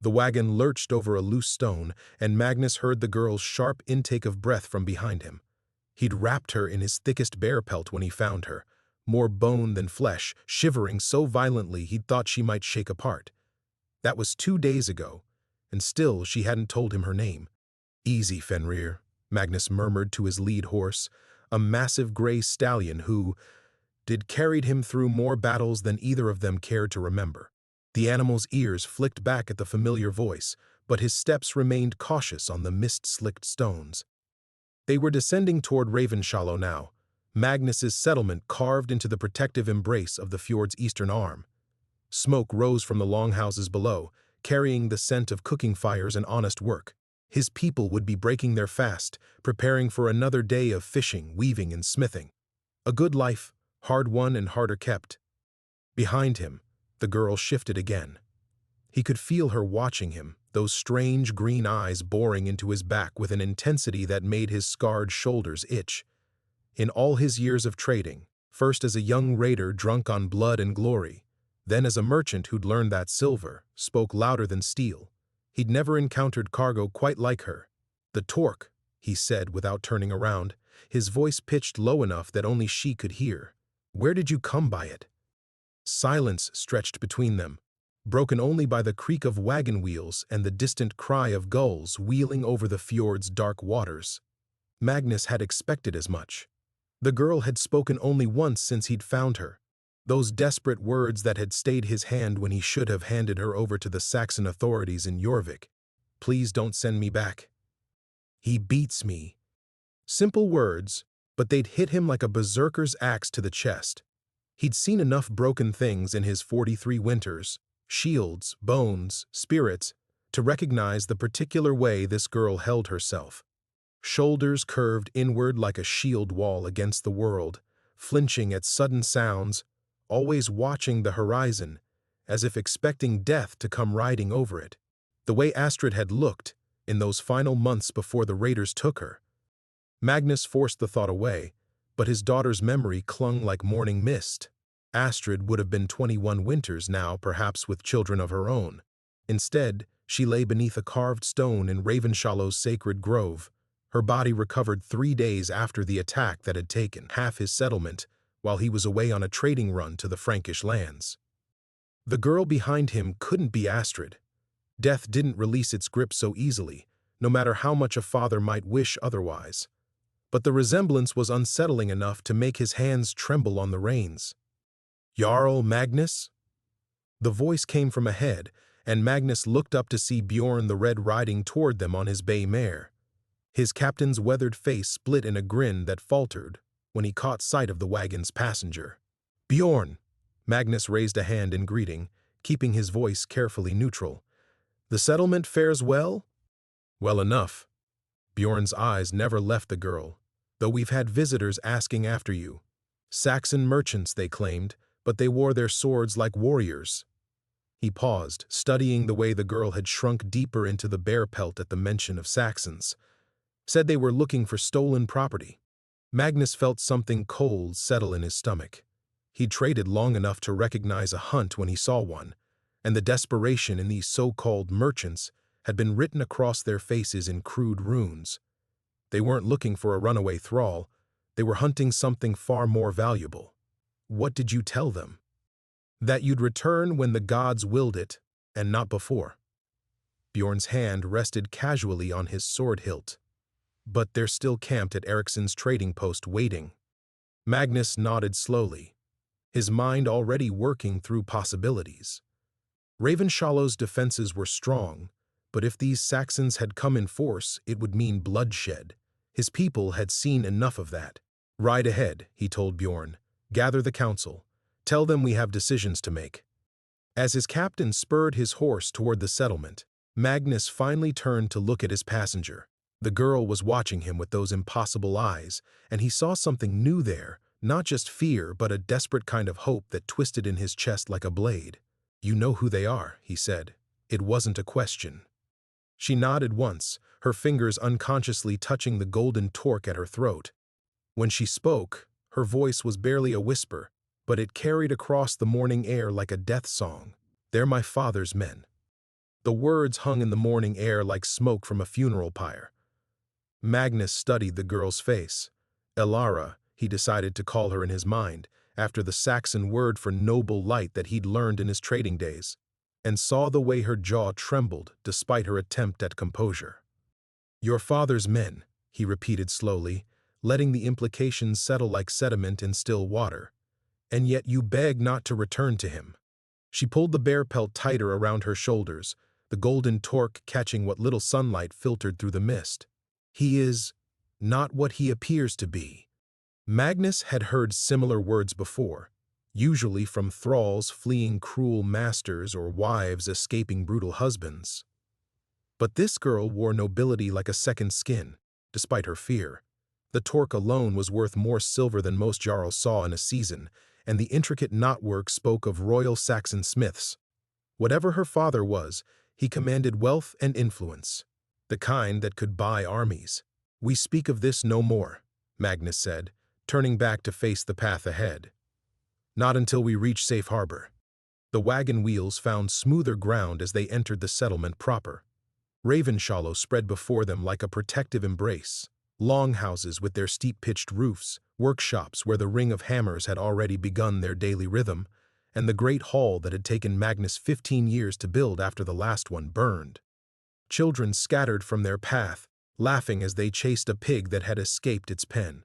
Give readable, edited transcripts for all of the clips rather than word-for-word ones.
The wagon lurched over a loose stone, and Magnus heard the girl's sharp intake of breath from behind him. He'd wrapped her in his thickest bear pelt when he found her, more bone than flesh, shivering so violently he'd thought she might shake apart. That was 2 days ago, and still she hadn't told him her name. "Easy, Fenrir," Magnus murmured to his lead horse, a massive gray stallion who carried him through more battles than either of them cared to remember. The animal's ears flicked back at the familiar voice, but his steps remained cautious on the mist-slicked stones. They were descending toward Ravenshallow now, Magnus's settlement carved into the protective embrace of the fjord's eastern arm. Smoke rose from the longhouses below, carrying the scent of cooking fires and honest work. His people would be breaking their fast, preparing for another day of fishing, weaving, and smithing. A good life, hard won and harder kept. Behind him, the girl shifted again. He could feel her watching him, those strange green eyes boring into his back with an intensity that made his scarred shoulders itch. In all his years of trading, first as a young raider drunk on blood and glory, then as a merchant who'd learned that silver spoke louder than steel, he'd never encountered cargo quite like her. "The torque," he said without turning around, his voice pitched low enough that only she could hear. "Where did you come by it?" Silence stretched between them, broken only by the creak of wagon wheels and the distant cry of gulls wheeling over the fjord's dark waters. Magnus had expected as much. The girl had spoken only once since he'd found her, those desperate words that had stayed his hand when he should have handed her over to the Saxon authorities in Jorvik. "Please don't send me back. He beats me." Simple words, but they'd hit him like a berserker's axe to the chest. He'd seen enough broken things in his 43 winters, shields, bones, spirits, to recognize the particular way this girl held herself. Shoulders curved inward like a shield wall against the world, flinching at sudden sounds, always watching the horizon, as if expecting death to come riding over it. The way Astrid had looked in those final months before the raiders took her. Magnus forced the thought away, but his daughter's memory clung like morning mist. Astrid would have been 21 winters now, perhaps with children of her own. Instead, she lay beneath a carved stone in Ravenshallow's sacred grove, her body recovered 3 days after the attack that had taken half his settlement while he was away on a trading run to the Frankish lands. The girl behind him couldn't be Astrid. Death didn't release its grip so easily, no matter how much a father might wish otherwise. But the resemblance was unsettling enough to make his hands tremble on the reins. "Jarl Magnus?" The voice came from ahead, and Magnus looked up to see Bjorn the Red riding toward them on his bay mare. His captain's weathered face split in a grin that faltered when he caught sight of the wagon's passenger. "Bjorn!" Magnus raised a hand in greeting, keeping his voice carefully neutral. "The settlement fares well?" "Well enough." Bjorn's eyes never left the girl, though we've had visitors asking after you. Saxon merchants, they claimed, but they wore their swords like warriors. He paused, studying the way the girl had shrunk deeper into the bear pelt at the mention of Saxons. Said they were looking for stolen property. Magnus felt something cold settle in his stomach. He'd traded long enough to recognize a hunt when he saw one, and the desperation in these so-called merchants had been written across their faces in crude runes. They weren't looking for a runaway thrall, they were hunting something far more valuable. "What did you tell them?" "That you'd return when the gods willed it, and not before." Bjorn's hand rested casually on his sword hilt. "But they're still camped at Ericsson's trading post waiting." Magnus nodded slowly, his mind already working through possibilities. Ravenshallow's defenses were strong, but if these Saxons had come in force, it would mean bloodshed. His people had seen enough of that. "Ride ahead," he told Bjorn. "Gather the council. Tell them we have decisions to make." As his captain spurred his horse toward the settlement, Magnus finally turned to look at his passenger. The girl was watching him with those impossible eyes, and he saw something new there, not just fear, but a desperate kind of hope that twisted in his chest like a blade. "You know who they are," he said. It wasn't a question. She nodded once, her fingers unconsciously touching the golden torque at her throat. When she spoke, her voice was barely a whisper, but it carried across the morning air like a death song. "They're my father's men." The words hung in the morning air like smoke from a funeral pyre. Magnus studied the girl's face. Elara, he decided to call her in his mind, after the Saxon word for noble light that he'd learned in his trading days, and saw the way her jaw trembled despite her attempt at composure. "Your father's men," he repeated slowly, letting the implications settle like sediment in still water. "And yet you beg not to return to him." She pulled the bear pelt tighter around her shoulders, the golden torque catching what little sunlight filtered through the mist. "He is not what he appears to be." Magnus had heard similar words before, usually from thralls fleeing cruel masters or wives escaping brutal husbands. But this girl wore nobility like a second skin, despite her fear. The torque alone was worth more silver than most jarls saw in a season, and the intricate knotwork spoke of royal Saxon smiths. Whatever her father was, he commanded wealth and influence, the kind that could buy armies. "We speak of this no more," Magnus said, turning back to face the path ahead. "Not until we reach safe harbor." The wagon wheels found smoother ground as they entered the settlement proper. Ravenshallow spread before them like a protective embrace. Longhouses with their steep-pitched roofs, workshops where the ring of hammers had already begun their daily rhythm, and the great hall that had taken Magnus 15 years to build after the last one burned. Children scattered from their path, laughing as they chased a pig that had escaped its pen.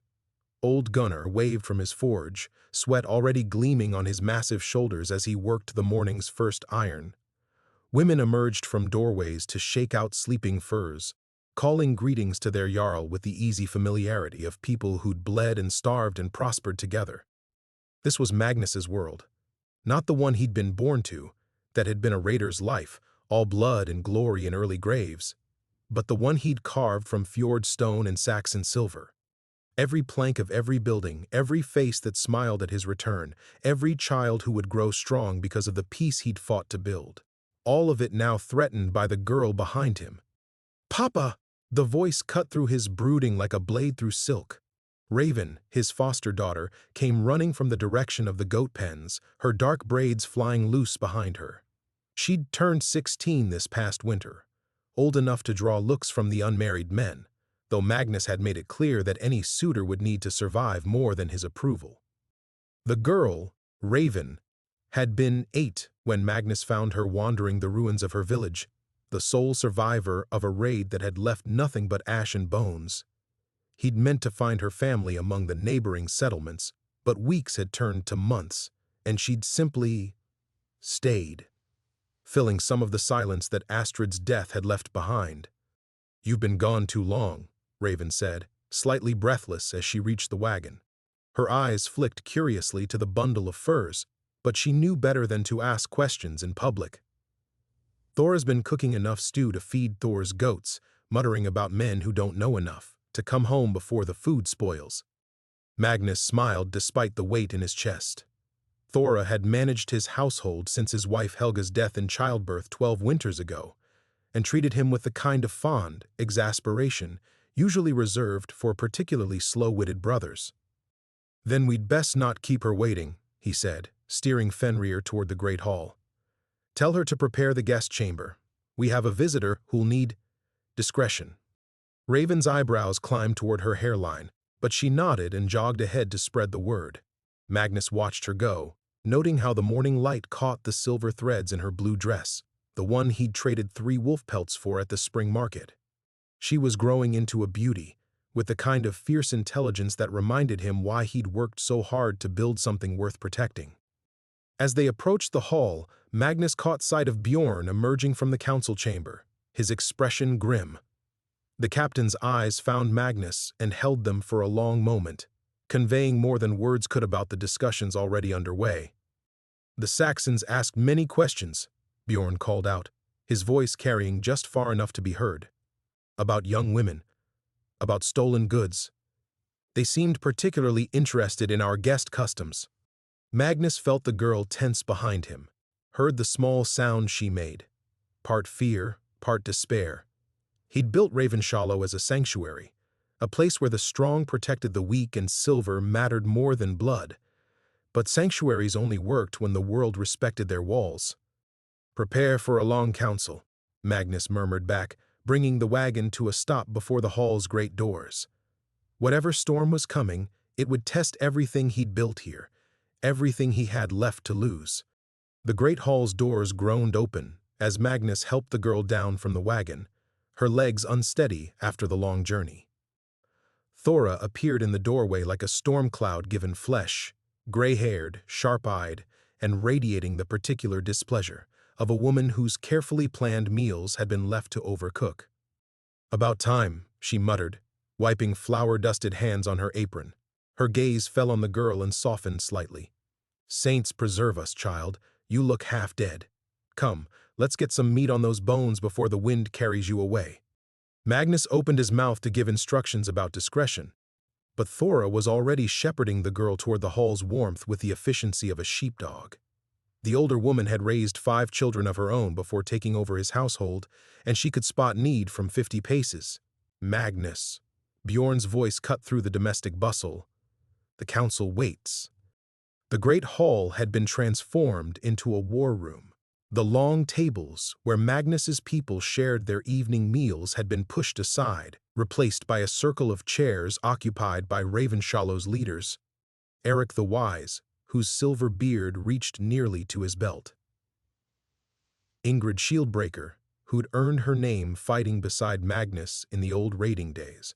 Old Gunnar waved from his forge, sweat already gleaming on his massive shoulders as he worked the morning's first iron. Women emerged from doorways to shake out sleeping furs, calling greetings to their jarl with the easy familiarity of people who'd bled and starved and prospered together. This was Magnus's world, not the one he'd been born to, that had been a raider's life, all blood and glory in early graves, but the one he'd carved from fjord stone and Saxon silver. Every plank of every building, every face that smiled at his return, every child who would grow strong because of the peace he'd fought to build. All of it now threatened by the girl behind him. "Papa!" The voice cut through his brooding like a blade through silk. Raven, his foster daughter, came running from the direction of the goat pens, her dark braids flying loose behind her. She'd turned 16 this past winter, old enough to draw looks from the unmarried men, though Magnus had made it clear that any suitor would need to survive more than his approval. The girl, Raven, had been 8 when Magnus found her wandering the ruins of her village, the sole survivor of a raid that had left nothing but ash and bones. He'd meant to find her family among the neighboring settlements, but weeks had turned to months, and she'd simply stayed, filling some of the silence that Astrid's death had left behind. "You've been gone too long," Raven said, slightly breathless as she reached the wagon. Her eyes flicked curiously to the bundle of furs, but she knew better than to ask questions in public. "Thor's been cooking enough stew to feed Thor's goats, muttering about men who don't know enough, to come home before the food spoils." Magnus smiled despite the weight in his chest. Thora had managed his household since his wife Helga's death in childbirth 12 winters ago, and treated him with the kind of fond exasperation usually reserved for particularly slow-witted brothers. "Then we'd best not keep her waiting," he said, steering Fenrir toward the great hall. "Tell her to prepare the guest chamber. We have a visitor who'll need discretion." Raven's eyebrows climbed toward her hairline, but she nodded and jogged ahead to spread the word. Magnus watched her go, noting how the morning light caught the silver threads in her blue dress, the one he'd traded 3 wolf pelts for at the spring market. She was growing into a beauty, with the kind of fierce intelligence that reminded him why he'd worked so hard to build something worth protecting. As they approached the hall, Magnus caught sight of Bjorn emerging from the council chamber, his expression grim. The captain's eyes found Magnus and held them for a long moment, conveying more than words could about the discussions already underway. "The Saxons asked many questions," Bjorn called out, his voice carrying just far enough to be heard. "About young women, about stolen goods. They seemed particularly interested in our guest customs." Magnus felt the girl tense behind him, heard the small sound she made, part fear, part despair. He'd built Ravenshallow as a sanctuary, a place where the strong protected the weak and silver mattered more than blood. But sanctuaries only worked when the world respected their walls. "Prepare for a long council," Magnus murmured back, bringing the wagon to a stop before the hall's great doors. Whatever storm was coming, it would test everything he'd built here, everything he had left to lose. The great hall's doors groaned open as Magnus helped the girl down from the wagon, her legs unsteady after the long journey. Thora appeared in the doorway like a storm cloud given flesh, gray-haired, sharp-eyed, and radiating the particular displeasure of a woman whose carefully planned meals had been left to overcook. "About time," she muttered, wiping flour-dusted hands on her apron. Her gaze fell on the girl and softened slightly. "Saints preserve us, child. You look half dead. Come, let's get some meat on those bones before the wind carries you away." Magnus opened his mouth to give instructions about discretion, but Thora was already shepherding the girl toward the hall's warmth with the efficiency of a sheepdog. The older woman had raised 5 children of her own before taking over his household, and she could spot need from 50 paces. "Magnus." Bjorn's voice cut through the domestic bustle. "The council waits." The great hall had been transformed into a war room. The long tables where Magnus's people shared their evening meals had been pushed aside, replaced by a circle of chairs occupied by Ravenshallow's leaders. Eric the Wise, whose silver beard reached nearly to his belt. Ingrid Shieldbreaker, who'd earned her name fighting beside Magnus in the old raiding days.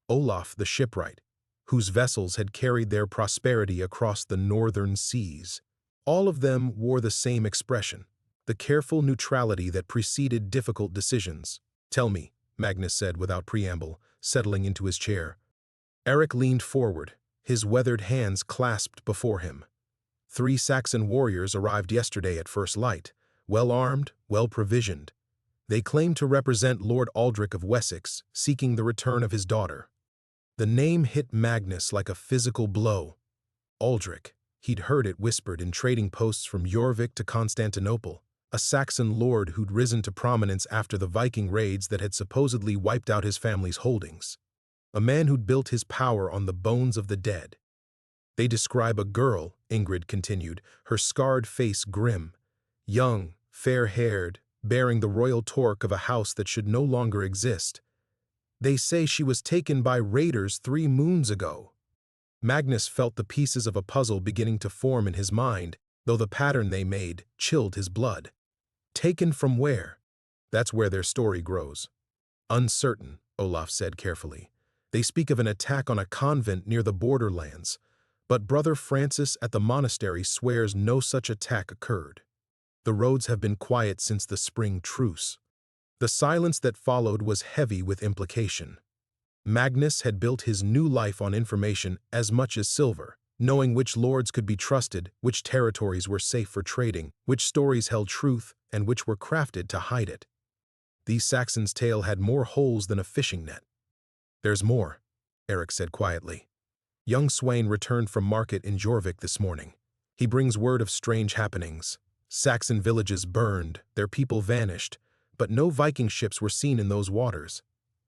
Olaf the Shipwright, whose vessels had carried their prosperity across the northern seas. All of them wore the same expression, the careful neutrality that preceded difficult decisions. "Tell me," Magnus said without preamble, settling into his chair. Eric leaned forward, his weathered hands clasped before him. 3 Saxon warriors arrived yesterday at first light, well-armed, well-provisioned. They claimed to represent Lord Aldrich of Wessex, seeking the return of his daughter. The name hit Magnus like a physical blow. Aldrich. He'd heard it whispered in trading posts from Jorvik to Constantinople, a Saxon lord who'd risen to prominence after the Viking raids that had supposedly wiped out his family's holdings. A man who'd built his power on the bones of the dead. "They describe a girl," Ingrid continued, her scarred face grim, young, fair-haired, bearing the royal torque of a house that should no longer exist. "They say she was taken by raiders 3 moons ago." Magnus felt the pieces of a puzzle beginning to form in his mind, though the pattern they made chilled his blood. Taken from where? That's where their story grows. "Uncertain," Olaf said carefully. "They speak of an attack on a convent near the borderlands, but Brother Francis at the monastery swears no such attack occurred. The roads have been quiet since the spring truce." The silence that followed was heavy with implication. Magnus had built his new life on information as much as silver, knowing which lords could be trusted, which territories were safe for trading, which stories held truth, and which were crafted to hide it. These Saxons' tale had more holes than a fishing net. "There's more," Eric said quietly. "Young Swain returned from market in Jorvik this morning. He brings word of strange happenings. Saxon villages burned, their people vanished, but no Viking ships were seen in those waters.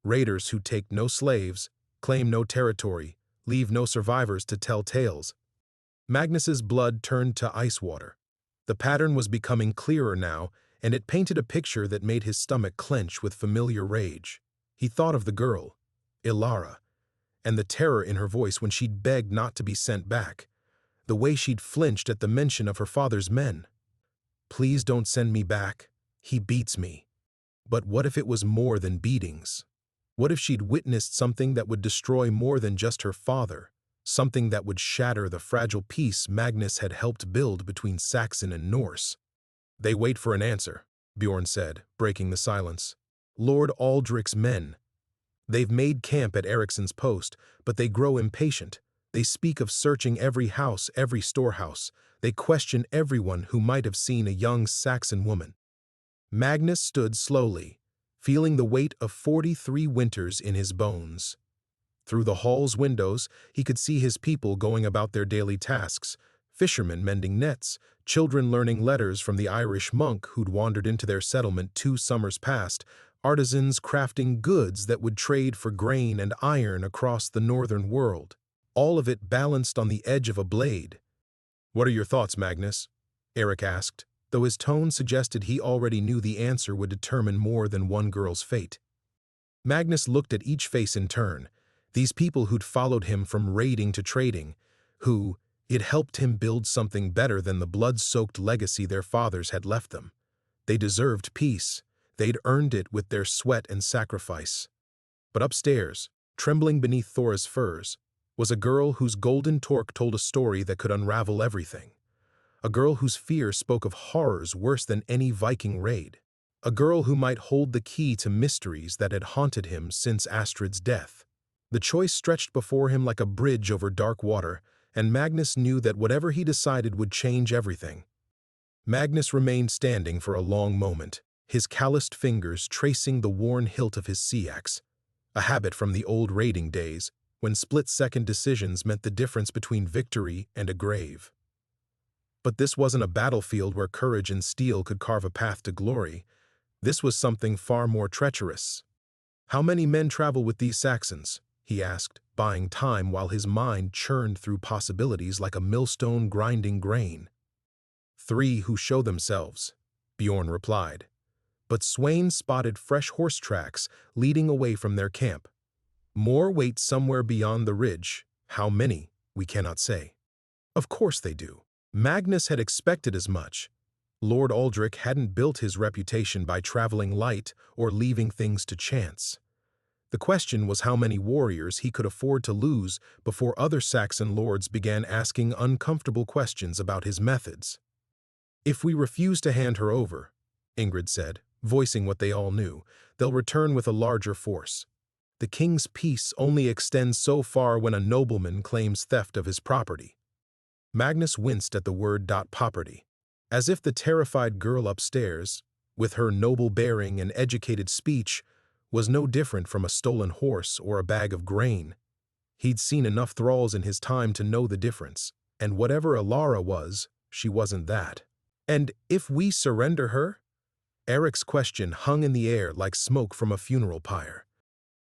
Raiders who take no slaves, claim no territory, leave no survivors to tell tales." Magnus's blood turned to ice water. The pattern was becoming clearer now, and it painted a picture that made his stomach clench with familiar rage. He thought of the girl, Ilara, and the terror in her voice when she'd begged not to be sent back, the way she'd flinched at the mention of her father's men. "Please don't send me back. He beats me." But what if it was more than beatings? What if she'd witnessed something that would destroy more than just her father, something that would shatter the fragile peace Magnus had helped build between Saxon and Norse? "They wait for an answer," Bjorn said, breaking the silence. "Lord Aldrich's men. They've made camp at Ericsson's post, but they grow impatient. They speak of searching every house, every storehouse. They question everyone who might have seen a young Saxon woman." Magnus stood slowly, feeling the weight of 43 winters in his bones. Through the hall's windows, he could see his people going about their daily tasks, fishermen mending nets, children learning letters from the Irish monk who'd wandered into their settlement 2 summers past, artisans crafting goods that would trade for grain and iron across the northern world, all of it balanced on the edge of a blade. "What are your thoughts, Magnus?" Eric asked, though his tone suggested he already knew the answer would determine more than one girl's fate. Magnus looked at each face in turn, these people who'd followed him from raiding to trading, who, it helped him build something better than the blood-soaked legacy their fathers had left them. They deserved peace. They'd earned it with their sweat and sacrifice. But upstairs, trembling beneath Thora's furs, was a girl whose golden torque told a story that could unravel everything. A girl whose fear spoke of horrors worse than any Viking raid. A girl who might hold the key to mysteries that had haunted him since Astrid's death. The choice stretched before him like a bridge over dark water, and Magnus knew that whatever he decided would change everything. Magnus remained standing for a long moment, his calloused fingers tracing the worn hilt of his sea axe, a habit from the old raiding days, when split-second decisions meant the difference between victory and a grave. But this wasn't a battlefield where courage and steel could carve a path to glory. This was something far more treacherous. "How many men travel with these Saxons?" he asked, buying time while his mind churned through possibilities like a millstone grinding grain. "3 who show themselves," Bjorn replied. But Swain spotted fresh horse tracks leading away from their camp. "More wait somewhere beyond the ridge. How many, we cannot say." Of course they do. Magnus had expected as much. Lord Aldrich hadn't built his reputation by traveling light or leaving things to chance. The question was how many warriors he could afford to lose before other Saxon lords began asking uncomfortable questions about his methods. "If we refuse to hand her over," Ingrid said, voicing what they all knew, "they'll return with a larger force. The king's peace only extends so far when a nobleman claims theft of his property." Magnus winced at the word "property," as if the terrified girl upstairs, with her noble bearing and educated speech, was no different from a stolen horse or a bag of grain. He'd seen enough thralls in his time to know the difference, and whatever Alara was, she wasn't that. "And if we surrender her?" Eric's question hung in the air like smoke from a funeral pyre.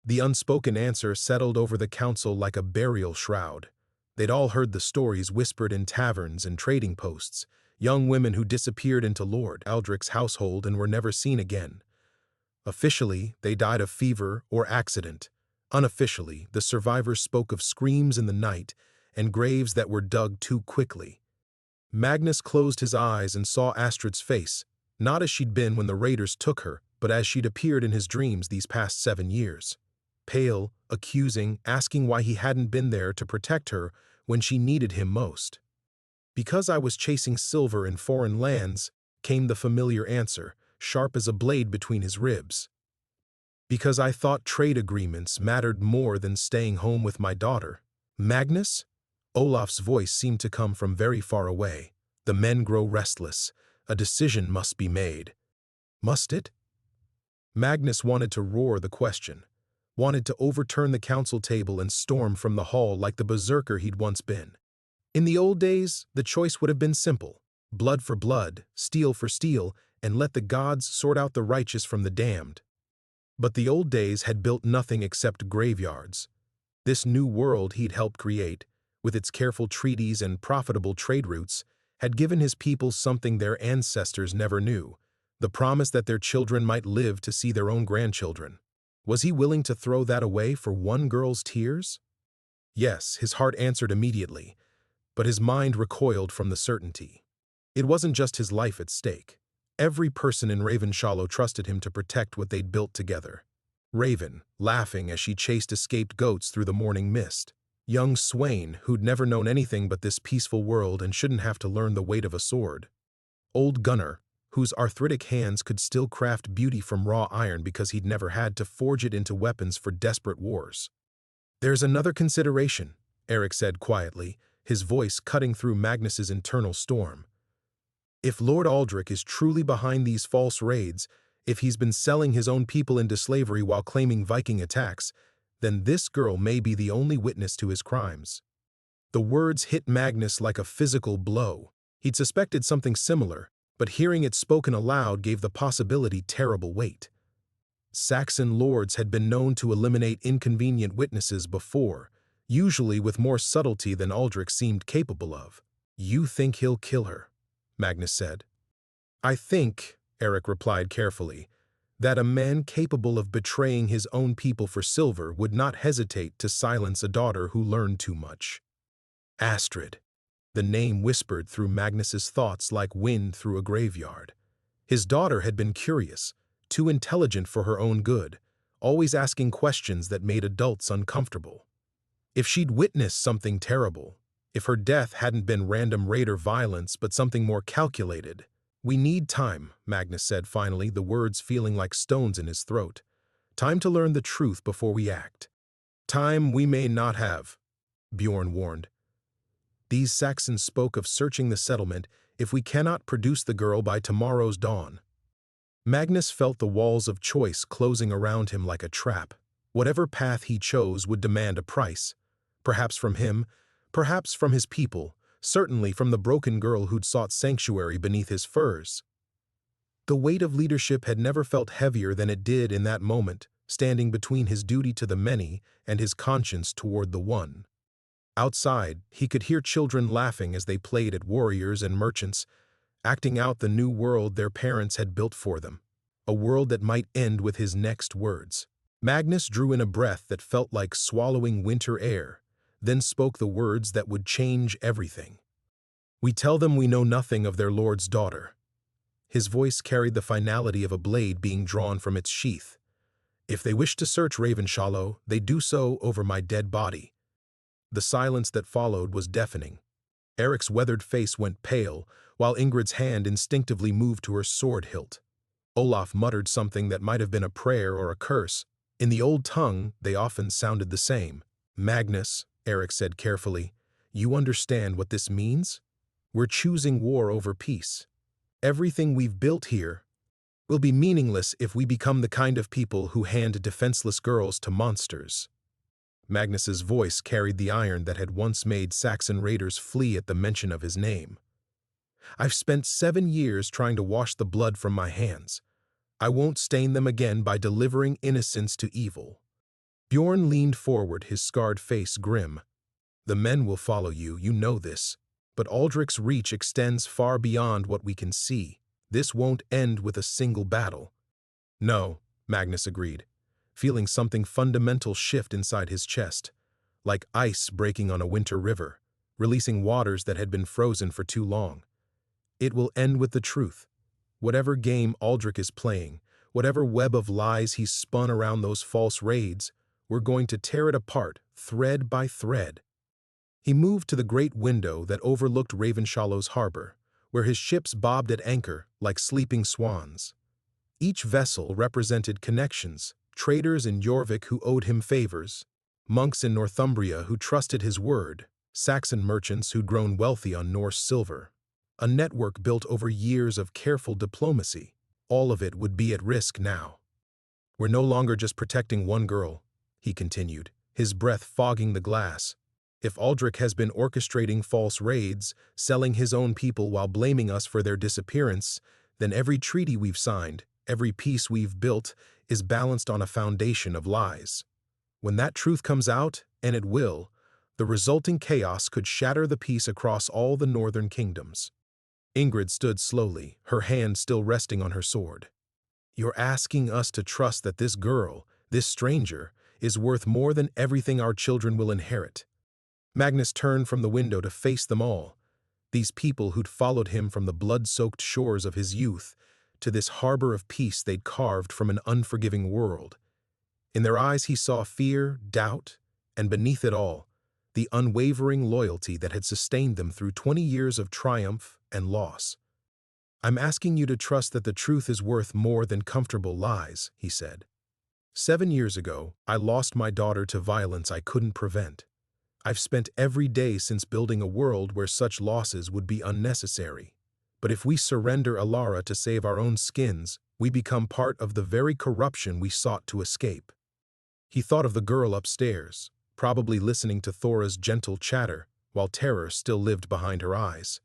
The unspoken answer settled over the council like a burial shroud. They'd all heard the stories whispered in taverns and trading posts, young women who disappeared into Lord Aldrich's household and were never seen again. Officially, they died of fever or accident. Unofficially, the survivors spoke of screams in the night and graves that were dug too quickly. Magnus closed his eyes and saw Astrid's face, not as she'd been when the raiders took her, but as she'd appeared in his dreams these past 7 years. Pale, accusing, asking why he hadn't been there to protect her when she needed him most. "Because I was chasing silver in foreign lands," came the familiar answer, sharp as a blade between his ribs. "Because I thought trade agreements mattered more than staying home with my daughter." "Magnus?" Olaf's voice seemed to come from very far away. "The men grow restless. A decision must be made." Must it? Magnus wanted to roar the question, wanted to overturn the council table and storm from the hall like the berserker he'd once been. In the old days, the choice would have been simple: blood for blood, steel for steel, and let the gods sort out the righteous from the damned. But the old days had built nothing except graveyards. This new world he'd helped create, with its careful treaties and profitable trade routes, had given his people something their ancestors never knew: the promise that their children might live to see their own grandchildren. Was he willing to throw that away for one girl's tears? Yes, his heart answered immediately, but his mind recoiled from the certainty. It wasn't just his life at stake. Every person in Ravenshallow trusted him to protect what they'd built together. Raven, laughing as she chased escaped goats through the morning mist. Young Swain, who'd never known anything but this peaceful world and shouldn't have to learn the weight of a sword. Old Gunnar, whose arthritic hands could still craft beauty from raw iron because he'd never had to forge it into weapons for desperate wars. "There's another consideration," Eric said quietly, his voice cutting through Magnus's internal storm. "If Lord Aldrich is truly behind these false raids, if he's been selling his own people into slavery while claiming Viking attacks, then this girl may be the only witness to his crimes." The words hit Magnus like a physical blow. He'd suspected something similar, but hearing it spoken aloud gave the possibility terrible weight. Saxon lords had been known to eliminate inconvenient witnesses before, usually with more subtlety than Aldrich seemed capable of. "You think he'll kill her?" Magnus said. I think, Eric replied carefully, that a man capable of betraying his own people for silver would not hesitate to silence a daughter who learned too much. Astrid. The name whispered through Magnus's thoughts like wind through a graveyard. His daughter had been curious, too intelligent for her own good, always asking questions that made adults uncomfortable. If she'd witnessed something terrible, if her death hadn't been random raider violence but something more calculated. We need time, Magnus said finally, the words feeling like stones in his throat. Time to learn the truth before we act. Time we may not have, Bjorn warned. These Saxons spoke of searching the settlement if we cannot produce the girl by tomorrow's dawn. Magnus felt the walls of choice closing around him like a trap. Whatever path he chose would demand a price. Perhaps from him, perhaps from his people, certainly from the broken girl who'd sought sanctuary beneath his furs. The weight of leadership had never felt heavier than it did in that moment, standing between his duty to the many and his conscience toward the one. Outside, he could hear children laughing as they played at warriors and merchants, acting out the new world their parents had built for them, a world that might end with his next words. Magnus drew in a breath that felt like swallowing winter air, then spoke the words that would change everything. We tell them we know nothing of their lord's daughter. His voice carried the finality of a blade being drawn from its sheath. If they wish to search Ravenshallow, they do so over my dead body. The silence that followed was deafening. Eric's weathered face went pale, while Ingrid's hand instinctively moved to her sword hilt. Olaf muttered something that might have been a prayer or a curse. In the old tongue, they often sounded the same. Magnus, Eric said carefully, you understand what this means? We're choosing war over peace. Everything we've built here will be meaningless if we become the kind of people who hand defenseless girls to monsters. Magnus's voice carried the iron that had once made Saxon raiders flee at the mention of his name. I've spent 7 years trying to wash the blood from my hands. I won't stain them again by delivering innocence to evil. Bjorn leaned forward, his scarred face grim. The men will follow you, you know this. But Aldrich's reach extends far beyond what we can see. This won't end with a single battle. No, Magnus agreed, feeling something fundamental shift inside his chest, like ice breaking on a winter river, releasing waters that had been frozen for too long. It will end with the truth. Whatever game Aldrich is playing, whatever web of lies he's spun around those false raids, we're going to tear it apart, thread by thread. He moved to the great window that overlooked Ravenshallow's harbor, where his ships bobbed at anchor like sleeping swans. Each vessel represented connections, traders in Jorvik who owed him favors, monks in Northumbria who trusted his word, Saxon merchants who'd grown wealthy on Norse silver. A network built over years of careful diplomacy. All of it would be at risk now. We're no longer just protecting one girl, he continued, his breath fogging the glass. If Aldrich has been orchestrating false raids, selling his own people while blaming us for their disappearance, then every treaty we've signed, every peace we've built, is balanced on a foundation of lies. When that truth comes out, and it will, the resulting chaos could shatter the peace across all the northern kingdoms. Ingrid stood slowly, her hand still resting on her sword. You're asking us to trust that this girl, this stranger, is worth more than everything our children will inherit. Magnus turned from the window to face them all, these people who'd followed him from the blood-soaked shores of his youth to this harbor of peace they'd carved from an unforgiving world. In their eyes he saw fear, doubt, and beneath it all, the unwavering loyalty that had sustained them through 20 years of triumph and loss. I'm asking you to trust that the truth is worth more than comfortable lies, he said. 7 years ago, I lost my daughter to violence I couldn't prevent. I've spent every day since building a world where such losses would be unnecessary. But if we surrender Alara to save our own skins, we become part of the very corruption we sought to escape. He thought of the girl upstairs, probably listening to Thora's gentle chatter, while terror still lived behind her eyes.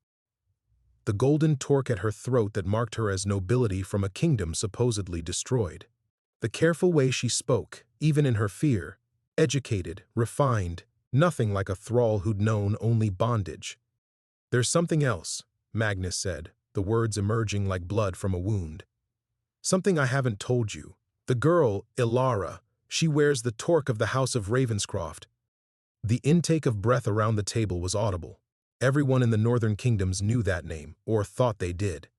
The golden torque at her throat that marked her as nobility from a kingdom supposedly destroyed. The careful way she spoke, even in her fear, educated, refined, nothing like a thrall who'd known only bondage. There's something else, Magnus said, the words emerging like blood from a wound. "Something I haven't told you. The girl, Ilara, she wears the torque of the House of Ravenscroft." The intake of breath around the table was audible. Everyone in the northern kingdoms knew that name, or thought they did.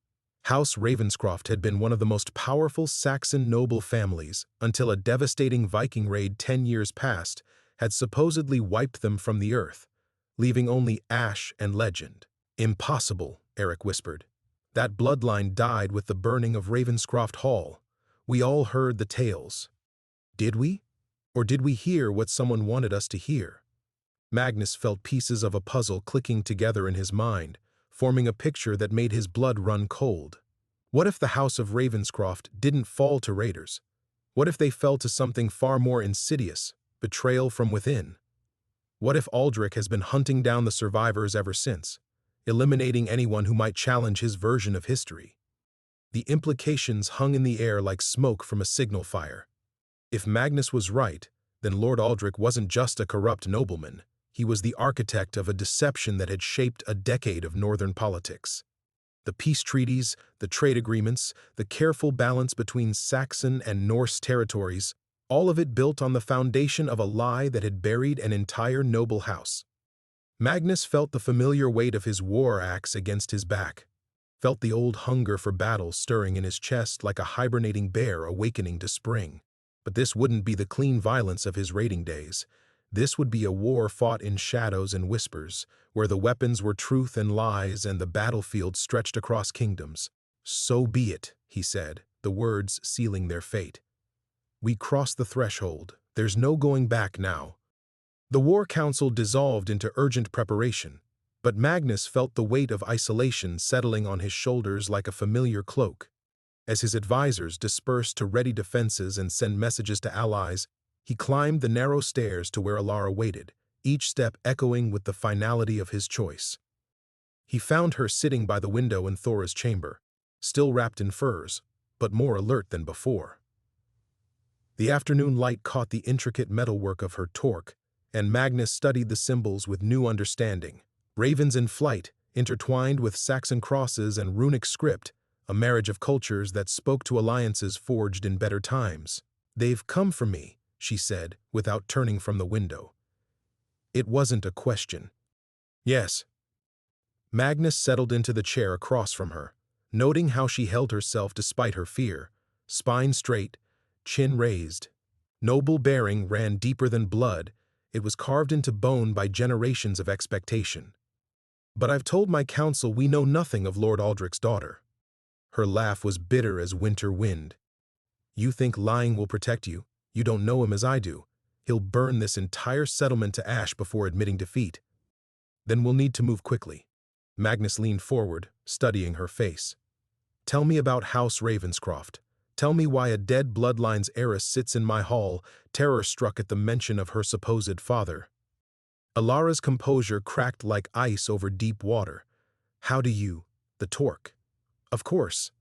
House Ravenscroft had been one of the most powerful Saxon noble families until a devastating Viking raid 10 years past had supposedly wiped them from the earth, leaving only ash and legend. "Impossible," Eric whispered. "That bloodline died with the burning of Ravenscroft Hall. We all heard the tales." Did we? Or did we hear what someone wanted us to hear? Magnus felt pieces of a puzzle clicking together in his mind, forming a picture that made his blood run cold. What if the House of Ravenscroft didn't fall to raiders? What if they fell to something far more insidious, betrayal from within? What if Aldrich has been hunting down the survivors ever since, eliminating anyone who might challenge his version of history? The implications hung in the air like smoke from a signal fire. If Magnus was right, then Lord Aldrich wasn't just a corrupt nobleman. He was the architect of a deception that had shaped a decade of northern politics. The peace treaties, the trade agreements, the careful balance between Saxon and Norse territories, all of it built on the foundation of a lie that had buried an entire noble house. Magnus felt the familiar weight of his war axe against his back, felt the old hunger for battle stirring in his chest like a hibernating bear awakening to spring. But this wouldn't be the clean violence of his raiding days. This would be a war fought in shadows and whispers, where the weapons were truth and lies and the battlefield stretched across kingdoms. "So be it," he said, the words sealing their fate. "We cross the threshold. There's no going back now." The war council dissolved into urgent preparation, but Magnus felt the weight of isolation settling on his shoulders like a familiar cloak. As his advisors dispersed to ready defenses and send messages to allies, he climbed the narrow stairs to where Ilara waited, each step echoing with the finality of his choice. He found her sitting by the window in Thora's chamber, still wrapped in furs, but more alert than before. The afternoon light caught the intricate metalwork of her torque, and Magnus studied the symbols with new understanding. Ravens in flight, intertwined with Saxon crosses and runic script, a marriage of cultures that spoke to alliances forged in better times. "They've come for me," she said, without turning from the window. It wasn't a question. "Yes." Magnus settled into the chair across from her, noting how she held herself despite her fear, spine straight, chin raised. Noble bearing ran deeper than blood. It was carved into bone by generations of expectation. "But I've told my council we know nothing of Lord Aldrich's daughter." Her laugh was bitter as winter wind. "You think lying will protect you? You don't know him as I do. He'll burn this entire settlement to ash before admitting defeat." "Then we'll need to move quickly." Magnus leaned forward, studying her face. "Tell me about House Ravenscroft. Tell me why a dead bloodline's heiress sits in my hall, terror-struck at the mention of her supposed father." Ilara's composure cracked like ice over deep water. "How do you—" "The torque." "Of course."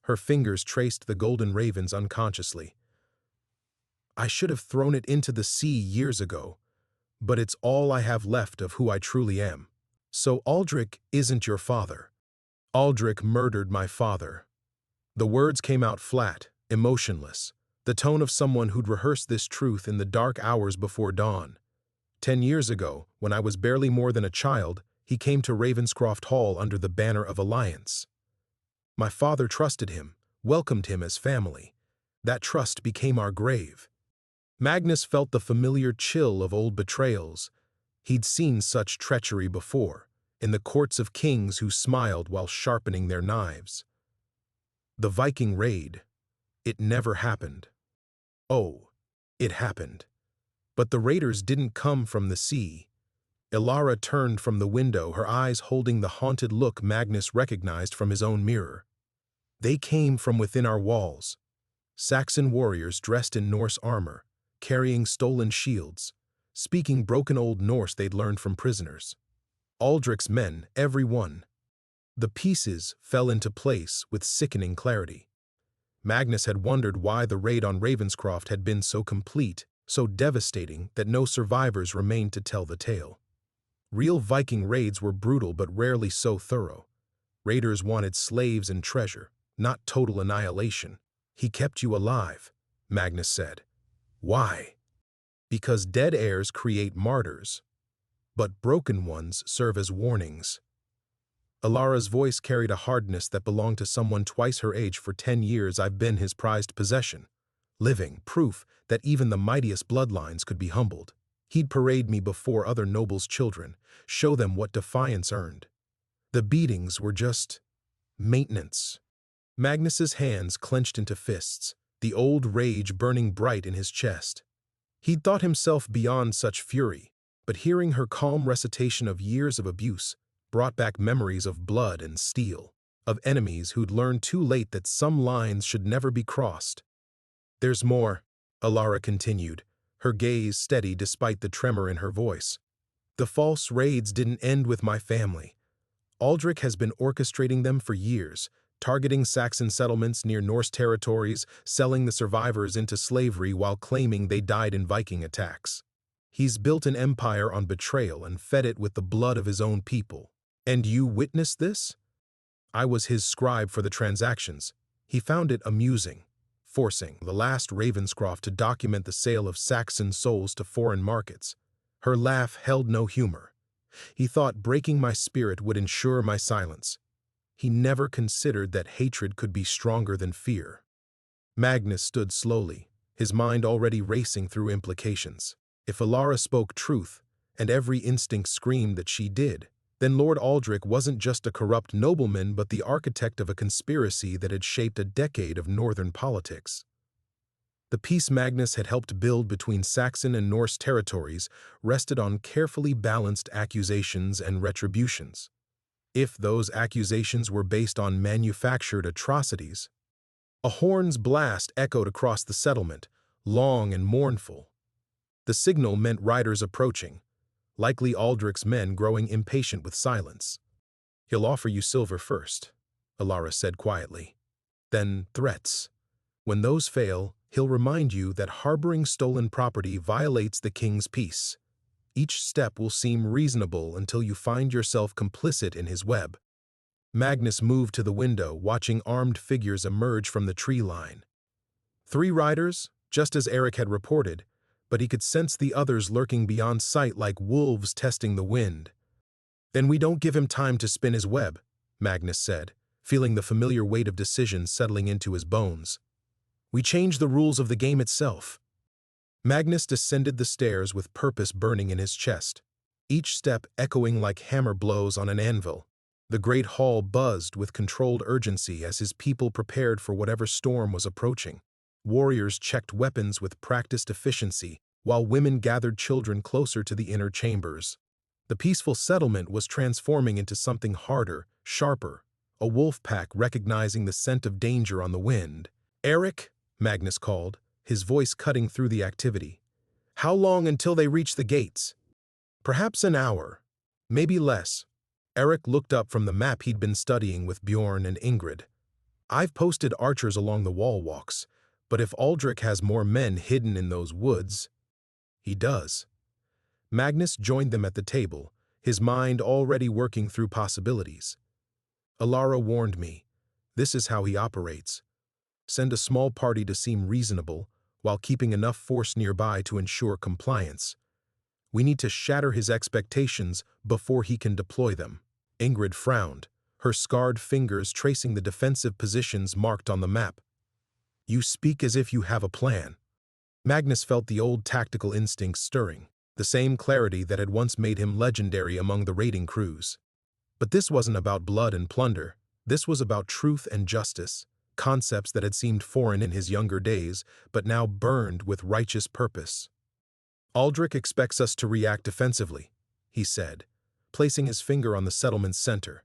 Her fingers traced the golden ravens unconsciously. "I should have thrown it into the sea years ago, but it's all I have left of who I truly am." "So Aldrich isn't your father." "Aldrich murdered my father." The words came out flat, emotionless, the tone of someone who'd rehearsed this truth in the dark hours before dawn. 10 years ago, when I was barely more than a child, he came to Ravenscroft Hall under the banner of alliance. My father trusted him, welcomed him as family. That trust became our grave. Magnus felt the familiar chill of old betrayals. He'd seen such treachery before, in the courts of kings who smiled while sharpening their knives. The Viking raid. It never happened. Oh, it happened. But the raiders didn't come from the sea. Ilara turned from the window, her eyes holding the haunted look Magnus recognized from his own mirror. "They came from within our walls. Saxon warriors dressed in Norse armor, carrying stolen shields, speaking broken Old Norse they'd learned from prisoners. Aldrich's men, every one." The pieces fell into place with sickening clarity. Magnus had wondered why the raid on Ravenscroft had been so complete, so devastating that no survivors remained to tell the tale. Real Viking raids were brutal but rarely so thorough. Raiders wanted slaves and treasure, not total annihilation. He kept you alive, Magnus said. Why? Because dead heirs create martyrs, but broken ones serve as warnings. Alara's voice carried a hardness that belonged to someone twice her age. For 10 years I've been his prized possession, living proof that even the mightiest bloodlines could be humbled. He'd parade me before other nobles' children, show them what defiance earned. The beatings were just maintenance. Magnus's hands clenched into fists, the old rage burning bright in his chest. He'd thought himself beyond such fury, but hearing her calm recitation of years of abuse brought back memories of blood and steel, of enemies who'd learned too late that some lines should never be crossed. There's more, Alara continued, her gaze steady despite the tremor in her voice. The false raids didn't end with my family. Aldrich has been orchestrating them for years, targeting Saxon settlements near Norse territories, selling the survivors into slavery while claiming they died in Viking attacks. He's built an empire on betrayal and fed it with the blood of his own people. And you witnessed this? I was his scribe for the transactions. He found it amusing, forcing the last Ravenscroft to document the sale of Saxon souls to foreign markets. Her laugh held no humor. He thought breaking my spirit would ensure my silence. He never considered that hatred could be stronger than fear. Magnus stood slowly, his mind already racing through implications. If Alara spoke truth, and every instinct screamed that she did, then Lord Aldrich wasn't just a corrupt nobleman but the architect of a conspiracy that had shaped a decade of northern politics. The peace Magnus had helped build between Saxon and Norse territories rested on carefully balanced accusations and retributions. If those accusations were based on manufactured atrocities, a horn's blast echoed across the settlement, long and mournful. The signal meant riders approaching, likely Aldrich's men growing impatient with silence. He'll offer you silver first, Alara said quietly. Then threats. When those fail, he'll remind you that harboring stolen property violates the king's peace. Each step will seem reasonable until you find yourself complicit in his web. Magnus moved to the window, watching armed figures emerge from the tree line. 3 riders, just as Eric had reported, but he could sense the others lurking beyond sight like wolves testing the wind. Then we don't give him time to spin his web, Magnus said, feeling the familiar weight of decision settling into his bones. We change the rules of the game itself. Magnus descended the stairs with purpose burning in his chest, each step echoing like hammer blows on an anvil. The great hall buzzed with controlled urgency as his people prepared for whatever storm was approaching. Warriors checked weapons with practiced efficiency, while women gathered children closer to the inner chambers. The peaceful settlement was transforming into something harder, sharper, a wolf pack recognizing the scent of danger on the wind. Eric, Magnus called, his voice cutting through the activity. How long until they reach the gates? Perhaps an hour, maybe less. Eric looked up from the map he'd been studying with Bjorn and Ingrid. I've posted archers along the wall walks, but if Aldrich has more men hidden in those woods, he does. Magnus joined them at the table, his mind already working through possibilities. Alara warned me, this is how he operates. Send a small party to seem reasonable, while keeping enough force nearby to ensure compliance. We need to shatter his expectations before he can deploy them. Ingrid frowned, her scarred fingers tracing the defensive positions marked on the map. You speak as if you have a plan. Magnus felt the old tactical instincts stirring, the same clarity that had once made him legendary among the raiding crews. But this wasn't about blood and plunder. This was about truth and justice, concepts that had seemed foreign in his younger days, but now burned with righteous purpose. Aldrich expects us to react defensively, he said, placing his finger on the settlement's center.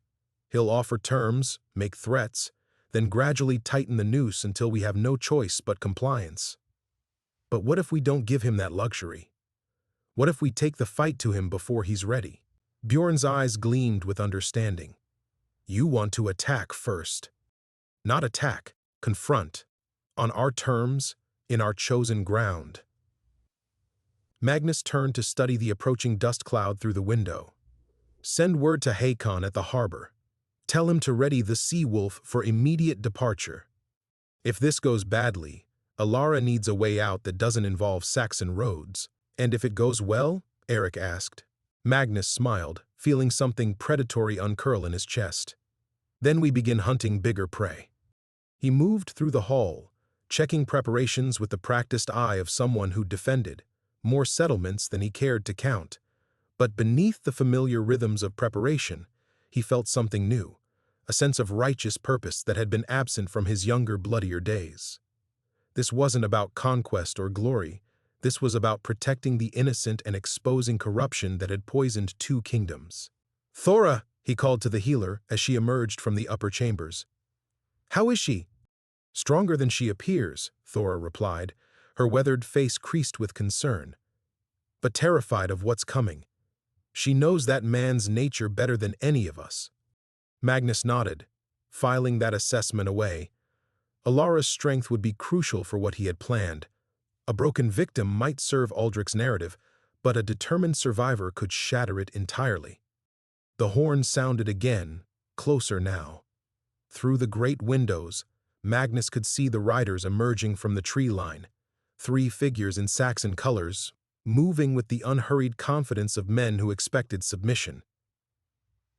He'll offer terms, make threats, then gradually tighten the noose until we have no choice but compliance. But what if we don't give him that luxury? What if we take the fight to him before he's ready? Bjorn's eyes gleamed with understanding. You want to attack first. Not attack, confront. On our terms, in our chosen ground. Magnus turned to study the approaching dust cloud through the window. Send word to Hakon at the harbor. Tell him to ready the sea wolf for immediate departure. If this goes badly, Alara needs a way out that doesn't involve Saxon roads. And if it goes well? Eric asked. Magnus smiled, feeling something predatory uncurl in his chest. Then we begin hunting bigger prey. He moved through the hall, checking preparations with the practiced eye of someone who defended more settlements than he cared to count. But beneath the familiar rhythms of preparation, he felt something new, a sense of righteous purpose that had been absent from his younger, bloodier days. This wasn't about conquest or glory. This was about protecting the innocent and exposing corruption that had poisoned 2 kingdoms. "Thora," he called to the healer as she emerged from the upper chambers. "How is she?" "Stronger than she appears," Thora replied, her weathered face creased with concern, "but terrified of what's coming. She knows that man's nature better than any of us." Magnus nodded, filing that assessment away. Alara's strength would be crucial for what he had planned. A broken victim might serve Aldrich's narrative, but a determined survivor could shatter it entirely. The horn sounded again, closer now. Through the great windows, Magnus could see the riders emerging from the tree line, 3 figures in Saxon colors, moving with the unhurried confidence of men who expected submission.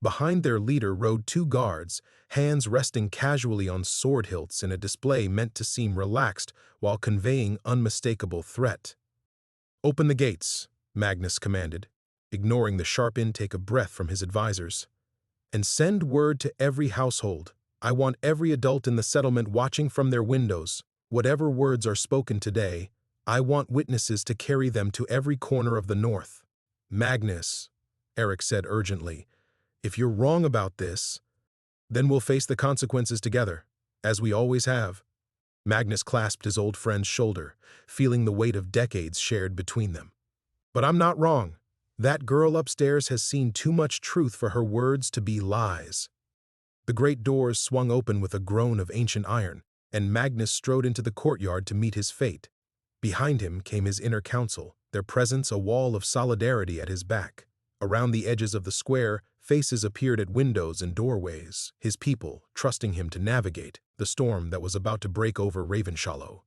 Behind their leader rode 2 guards, hands resting casually on sword hilts in a display meant to seem relaxed while conveying unmistakable threat. "Open the gates," Magnus commanded, ignoring the sharp intake of breath from his advisors. "And send word to every household. I want every adult in the settlement watching from their windows. Whatever words are spoken today, I want witnesses to carry them to every corner of the north." "Magnus," Eric said urgently, "if you're wrong about this, then we'll face the consequences together, as we always have." Magnus clasped his old friend's shoulder, feeling the weight of decades shared between them. "But I'm not wrong. That girl upstairs has seen too much truth for her words to be lies." The great doors swung open with a groan of ancient iron, and Magnus strode into the courtyard to meet his fate. Behind him came his inner council, their presence a wall of solidarity at his back. Around the edges of the square, faces appeared at windows and doorways, his people trusting him to navigate the storm that was about to break over Ravenshallow.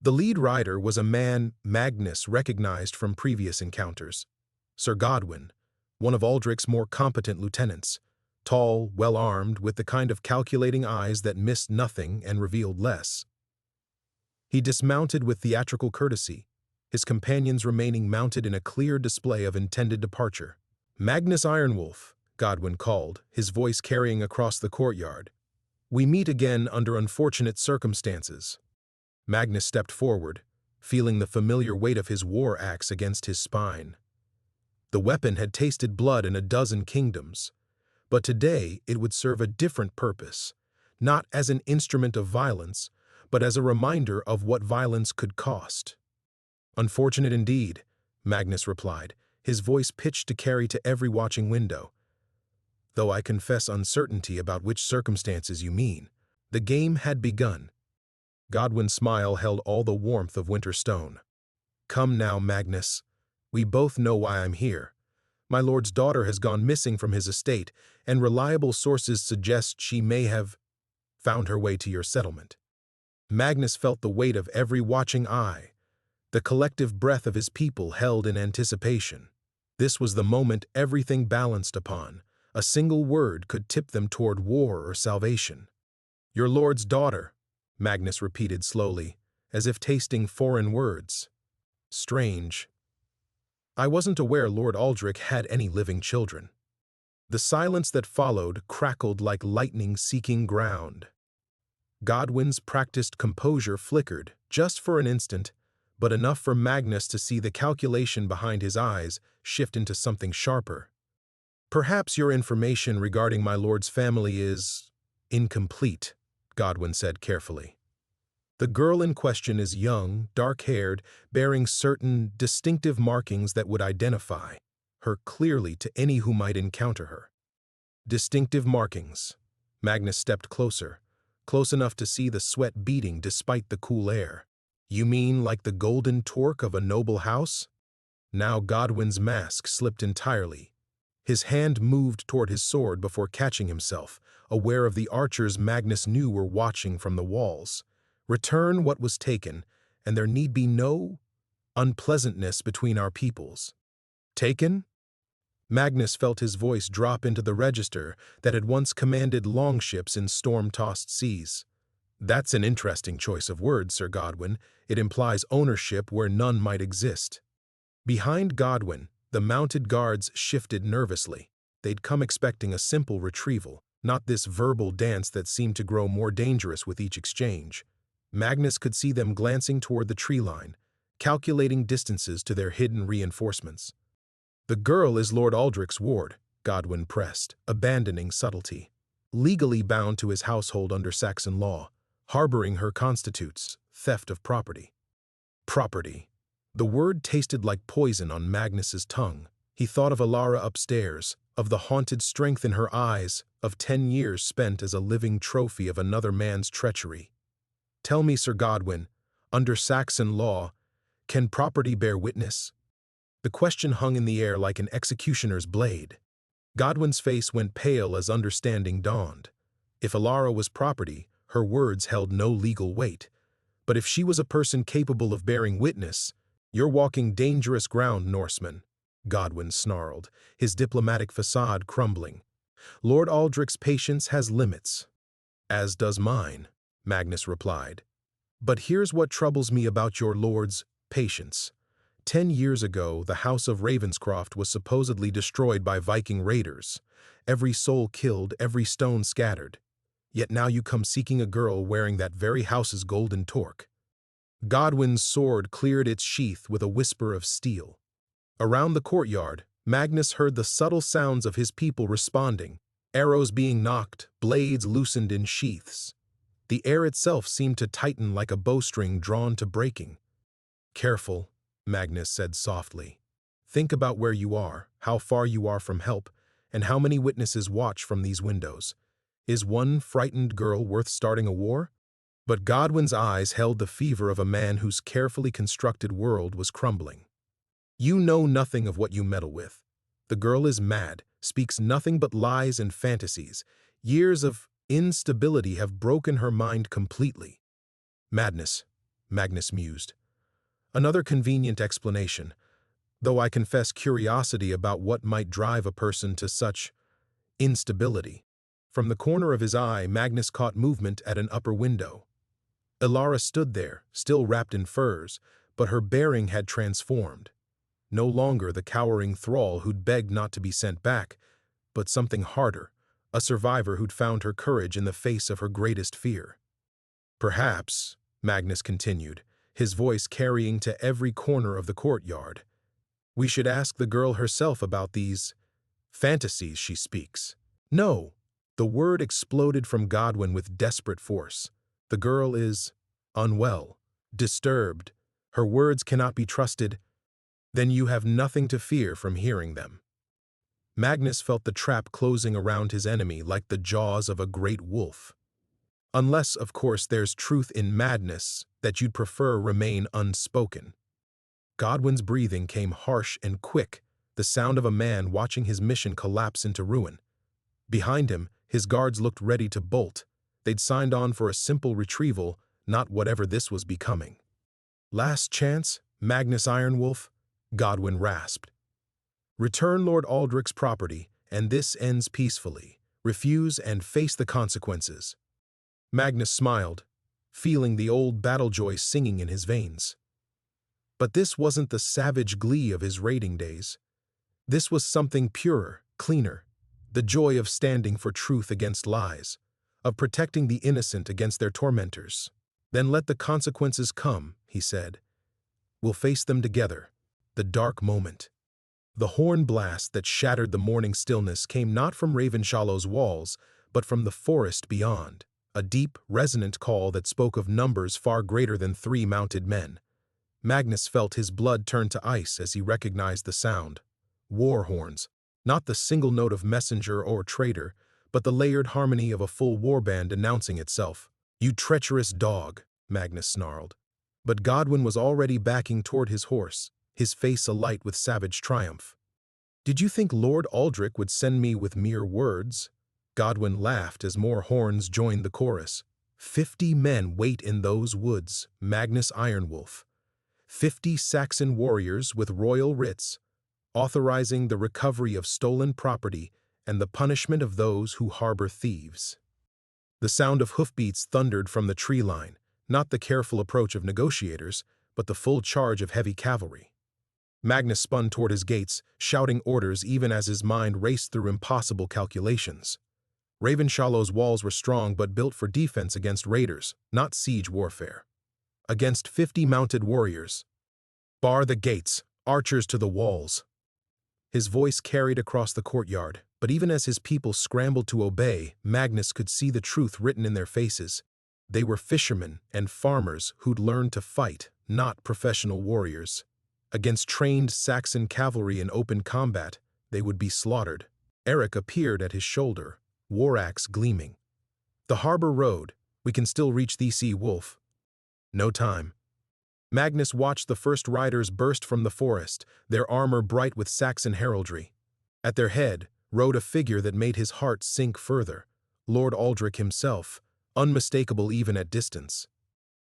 The lead rider was a man Magnus recognized from previous encounters. Sir Godwin, one of Aldrich's more competent lieutenants, tall, well-armed, with the kind of calculating eyes that missed nothing and revealed less. He dismounted with theatrical courtesy, his companions remaining mounted in a clear display of intended departure. "Magnus Ironwolf," Godwin called, his voice carrying across the courtyard. "We meet again under unfortunate circumstances." Magnus stepped forward, feeling the familiar weight of his war axe against his spine. The weapon had tasted blood in a dozen kingdoms, but today it would serve a different purpose, not as an instrument of violence, but as a reminder of what violence could cost. "Unfortunate indeed," Magnus replied, his voice pitched to carry to every watching window. "Though I confess uncertainty about which circumstances you mean." The game had begun. Godwin's smile held all the warmth of winter stone. "Come now, Magnus. We both know why I'm here. My lord's daughter has gone missing from his estate, and reliable sources suggest she may have found her way to your settlement." Magnus felt the weight of every watching eye, the collective breath of his people held in anticipation. This was the moment everything balanced upon. A single word could tip them toward war or salvation. "Your lord's daughter," Magnus repeated slowly, as if tasting foreign words. "Strange. I wasn't aware Lord Aldrich had any living children." The silence that followed crackled like lightning seeking ground. Godwin's practiced composure flickered, just for an instant, but enough for Magnus to see the calculation behind his eyes shift into something sharper. "Perhaps your information regarding my lord's family is incomplete," Godwin said carefully. "The girl in question is young, dark-haired, bearing certain distinctive markings that would identify her clearly to any who might encounter her." Distinctive markings. Magnus stepped closer, close enough to see the sweat beating despite the cool air. "You mean like the golden torque of a noble house?" Now Godwin's mask slipped entirely, His hand moved toward his sword before catching himself, aware of the archers Magnus knew were watching from the walls. Return what was taken, and there need be no unpleasantness between our peoples. Taken? Magnus felt his voice drop into the register that had once commanded longships in storm-tossed seas. That's an interesting choice of words, Sir Godwin. It implies ownership where none might exist. Behind Godwin, the mounted guards shifted nervously. They'd come expecting a simple retrieval, not this verbal dance that seemed to grow more dangerous with each exchange. Magnus could see them glancing toward the tree line, calculating distances to their hidden reinforcements. The girl is Lord Aldrich's ward, Godwin pressed, abandoning subtlety. Legally bound to his household under Saxon law, harboring her constitutes theft of property. Property. The word tasted like poison on Magnus's tongue. He thought of Alara upstairs, of the haunted strength in her eyes, of 10 years spent as a living trophy of another man's treachery. Tell me, Sir Godwin, under Saxon law, can property bear witness? The question hung in the air like an executioner's blade. Godwin's face went pale as understanding dawned. If Alara was property, her words held no legal weight. But if she was a person capable of bearing witness, you're walking dangerous ground, Norseman, Godwin snarled, his diplomatic facade crumbling. Lord Aldrich's patience has limits. As does mine, Magnus replied. But here's what troubles me about your lord's patience. 10 years ago, the House of Ravenscroft was supposedly destroyed by Viking raiders. Every soul killed, every stone scattered. Yet now you come seeking a girl wearing that very house's golden torque. Godwin's sword cleared its sheath with a whisper of steel. Around the courtyard, Magnus heard the subtle sounds of his people responding, arrows being nocked, blades loosened in sheaths. The air itself seemed to tighten like a bowstring drawn to breaking. Careful, Magnus said softly. Think about where you are, how far you are from help, and how many witnesses watch from these windows. Is one frightened girl worth starting a war? But Godwin's eyes held the fever of a man whose carefully constructed world was crumbling. You know nothing of what you meddle with. The girl is mad, speaks nothing but lies and fantasies. Years of instability have broken her mind completely. Madness, Magnus mused. Another convenient explanation, though I confess curiosity about what might drive a person to such instability. From the corner of his eye, Magnus caught movement at an upper window. Alara stood there, still wrapped in furs, but her bearing had transformed. No longer the cowering thrall who'd begged not to be sent back, but something harder, a survivor who'd found her courage in the face of her greatest fear. Perhaps, Magnus continued, his voice carrying to every corner of the courtyard, we should ask the girl herself about these fantasies she speaks. No, the word exploded from Godwin with desperate force. The girl is unwell, disturbed. Her words cannot be trusted. Then you have nothing to fear from hearing them. Magnus felt the trap closing around his enemy like the jaws of a great wolf. Unless, of course, there's truth in madness that you'd prefer remain unspoken. Godwin's breathing came harsh and quick, the sound of a man watching his mission collapse into ruin. Behind him, his guards looked ready to bolt. They'd signed on for a simple retrieval, not whatever this was becoming. Last chance, Magnus Ironwolf, Godwin rasped. Return Lord Aldrich's property, and this ends peacefully. Refuse and face the consequences. Magnus smiled, feeling the old battle joy singing in his veins. But this wasn't the savage glee of his raiding days. This was something purer, cleaner, the joy of standing for truth against lies, of protecting the innocent against their tormentors. Then let the consequences come, he said. We'll face them together, the dark moment. The horn blast that shattered the morning stillness came not from Ravenshallow's walls, but from the forest beyond, a deep, resonant call that spoke of numbers far greater than 3 mounted men. Magnus felt his blood turn to ice as he recognized the sound. War horns, not the single note of messenger or trader, but the layered harmony of a full warband announcing itself. You treacherous dog, Magnus snarled. But Godwin was already backing toward his horse, his face alight with savage triumph. Did you think Lord Aldrich would send me with mere words? Godwin laughed as more horns joined the chorus. 50 men wait in those woods, Magnus Ironwolf. 50 Saxon warriors with royal writs, authorizing the recovery of stolen property and the punishment of those who harbor thieves. The sound of hoofbeats thundered from the tree line, not the careful approach of negotiators, but the full charge of heavy cavalry. Magnus spun toward his gates, shouting orders even as his mind raced through impossible calculations. Ravenshallow's walls were strong but built for defense against raiders, not siege warfare. Against 50 mounted warriors. Bar the gates, archers to the walls. His voice carried across the courtyard, but even as his people scrambled to obey, Magnus could see the truth written in their faces. They were fishermen and farmers who'd learned to fight, not professional warriors. Against trained Saxon cavalry in open combat, they would be slaughtered. Eric appeared at his shoulder, war axe gleaming. The harbor road, we can still reach thee, sea wolf. No time. Magnus watched the first riders burst from the forest, their armor bright with Saxon heraldry. At their head rode a figure that made his heart sink further, Lord Aldrich himself, unmistakable even at distance.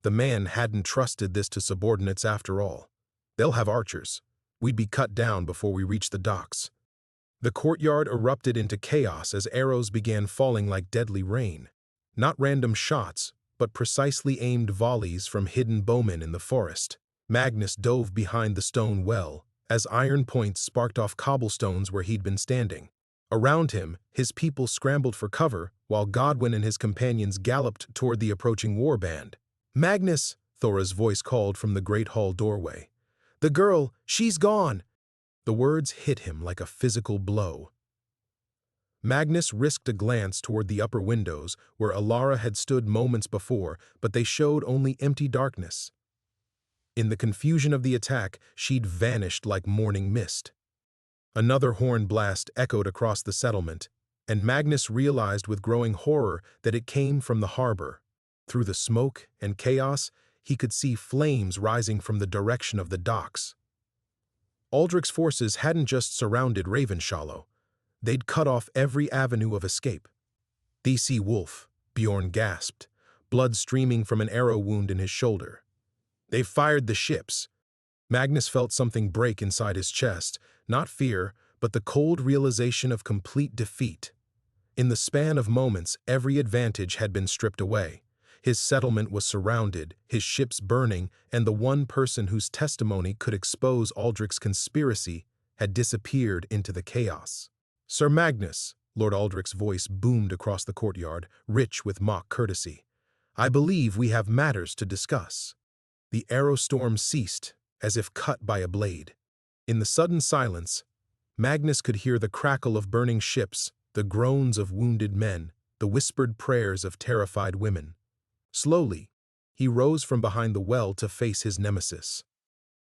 The man hadn't trusted this to subordinates after all. They'll have archers. We'd be cut down before we reach the docks. The courtyard erupted into chaos as arrows began falling like deadly rain. Not random shots, but precisely aimed volleys from hidden bowmen in the forest. Magnus dove behind the stone well, as iron points sparked off cobblestones where he'd been standing. Around him, his people scrambled for cover, while Godwin and his companions galloped toward the approaching warband. "Magnus!" Thora's voice called from the great hall doorway. "The girl, she's gone!" The words hit him like a physical blow. Magnus risked a glance toward the upper windows, where Alara had stood moments before, but they showed only empty darkness. In the confusion of the attack, she'd vanished like morning mist. Another horn blast echoed across the settlement, and Magnus realized with growing horror that it came from the harbor. Through the smoke and chaos, he could see flames rising from the direction of the docks. Aldrich's forces hadn't just surrounded Ravenshallow. They'd cut off every avenue of escape. "The sea wolf," Bjorn gasped, blood streaming from an arrow wound in his shoulder. "They've fired the ships." Magnus felt something break inside his chest, not fear, but the cold realization of complete defeat. In the span of moments, every advantage had been stripped away. His settlement was surrounded, his ships burning, and the one person whose testimony could expose Aldrich's conspiracy had disappeared into the chaos. "Sir Magnus," Lord Aldrich's voice boomed across the courtyard, rich with mock courtesy, "I believe we have matters to discuss." The arrow storm ceased, as if cut by a blade. In the sudden silence, Magnus could hear the crackle of burning ships, the groans of wounded men, the whispered prayers of terrified women. Slowly, he rose from behind the well to face his nemesis.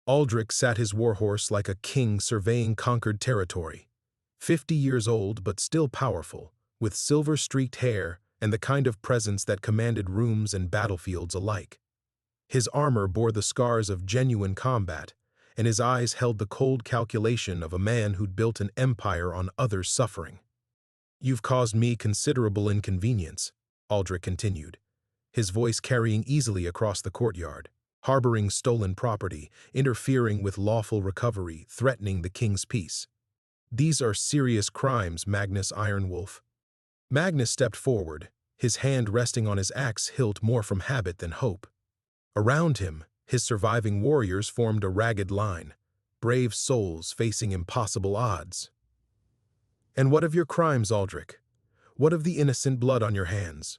Aldrich sat his warhorse like a king surveying conquered territory. 50 years old but still powerful, with silver-streaked hair and the kind of presence that commanded rooms and battlefields alike. His armor bore the scars of genuine combat, and his eyes held the cold calculation of a man who'd built an empire on others' suffering. "You've caused me considerable inconvenience," Aldrich continued, his voice carrying easily across the courtyard, harboring stolen property, interfering with lawful recovery, threatening the king's peace. "These are serious crimes, Magnus Ironwolf." Magnus stepped forward, his hand resting on his axe hilt more from habit than hope. Around him, his surviving warriors formed a ragged line, brave souls facing impossible odds. "And what of your crimes, Aldrich? What of the innocent blood on your hands?"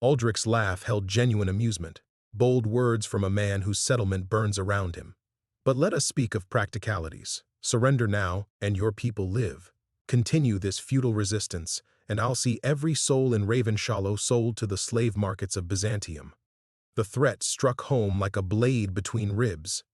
Aldrich's laugh held genuine amusement, bold words from a man whose settlement burns around him. "But let us speak of practicalities. Surrender now, and your people live. Continue this futile resistance, and I'll see every soul in Ravenshallow sold to the slave markets of Byzantium." The threat struck home like a blade between ribs.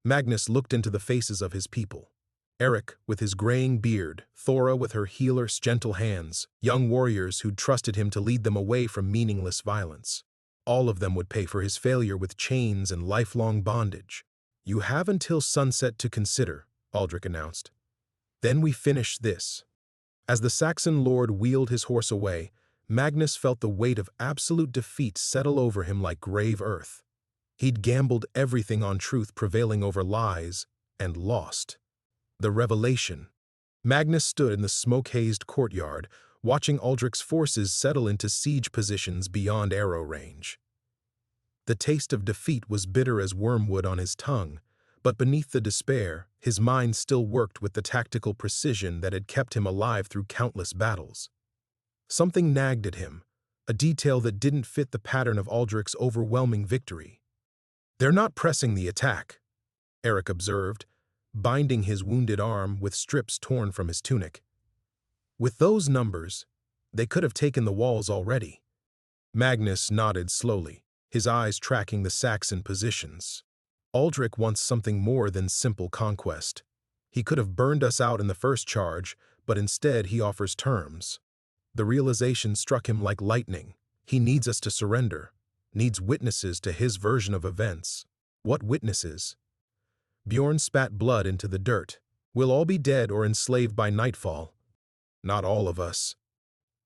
Magnus looked into the faces of his people. Eric with his graying beard, Thora with her healer's gentle hands, young warriors who'd trusted him to lead them away from meaningless violence. All of them would pay for his failure with chains and lifelong bondage. "You have until sunset to consider," Aldrich announced. Then we finish this. As the Saxon lord wheeled his horse away, Magnus felt the weight of absolute defeat settle over him like grave earth. He'd gambled everything on truth prevailing over lies, and lost. The revelation. Magnus stood in the smoke-hazed courtyard, watching Aldrich's forces settle into siege positions beyond arrow range. The taste of defeat was bitter as wormwood on his tongue, but beneath the despair, his mind still worked with the tactical precision that had kept him alive through countless battles. Something nagged at him, a detail that didn't fit the pattern of Aldrich's overwhelming victory. "They're not pressing the attack," Eric observed, binding his wounded arm with strips torn from his tunic. "With those numbers, they could have taken the walls already." Magnus nodded slowly, his eyes tracking the Saxon positions. "Aldrich wants something more than simple conquest. He could have burned us out in the first charge, but instead he offers terms." The realization struck him like lightning. He needs us to surrender, needs witnesses to his version of events. What witnesses? Bjorn spat blood into the dirt. "We'll all be dead or enslaved by nightfall." "Not all of us."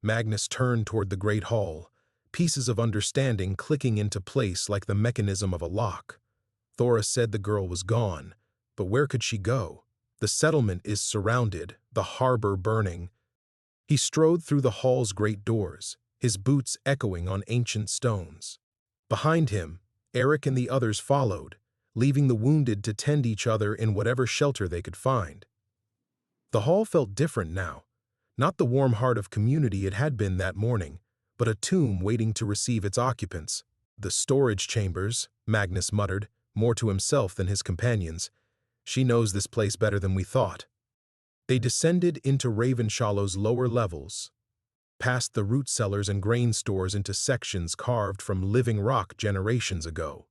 Magnus turned toward the great hall, pieces of understanding clicking into place like the mechanism of a lock. Thora said the girl was gone, but where could she go? The settlement is surrounded, the harbor burning. He strode through the hall's great doors, his boots echoing on ancient stones. Behind him, Eric and the others followed, leaving the wounded to tend each other in whatever shelter they could find. The hall felt different now, not the warm heart of community it had been that morning, but a tomb waiting to receive its occupants. "The storage chambers," Magnus muttered, more to himself than his companions. "She knows this place better than we thought." They descended into Ravenshallow's lower levels, past the root cellars and grain stores into sections carved from living rock generations ago.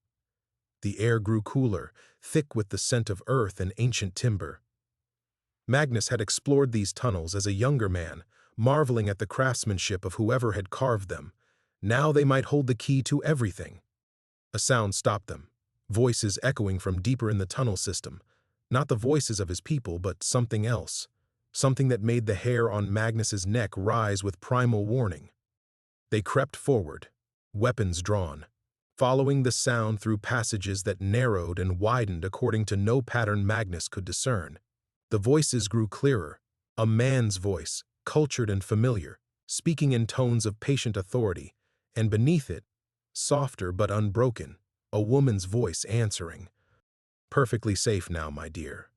The air grew cooler, thick with the scent of earth and ancient timber. Magnus had explored these tunnels as a younger man, marveling at the craftsmanship of whoever had carved them. Now they might hold the key to everything. A sound stopped them, voices echoing from deeper in the tunnel system. Not the voices of his people, but something else. Something that made the hair on Magnus's neck rise with primal warning. They crept forward, weapons drawn, following the sound through passages that narrowed and widened according to no pattern Magnus could discern. The voices grew clearer, a man's voice, cultured and familiar, speaking in tones of patient authority, and beneath it, softer but unbroken, a woman's voice answering. "Perfectly safe now, my dear.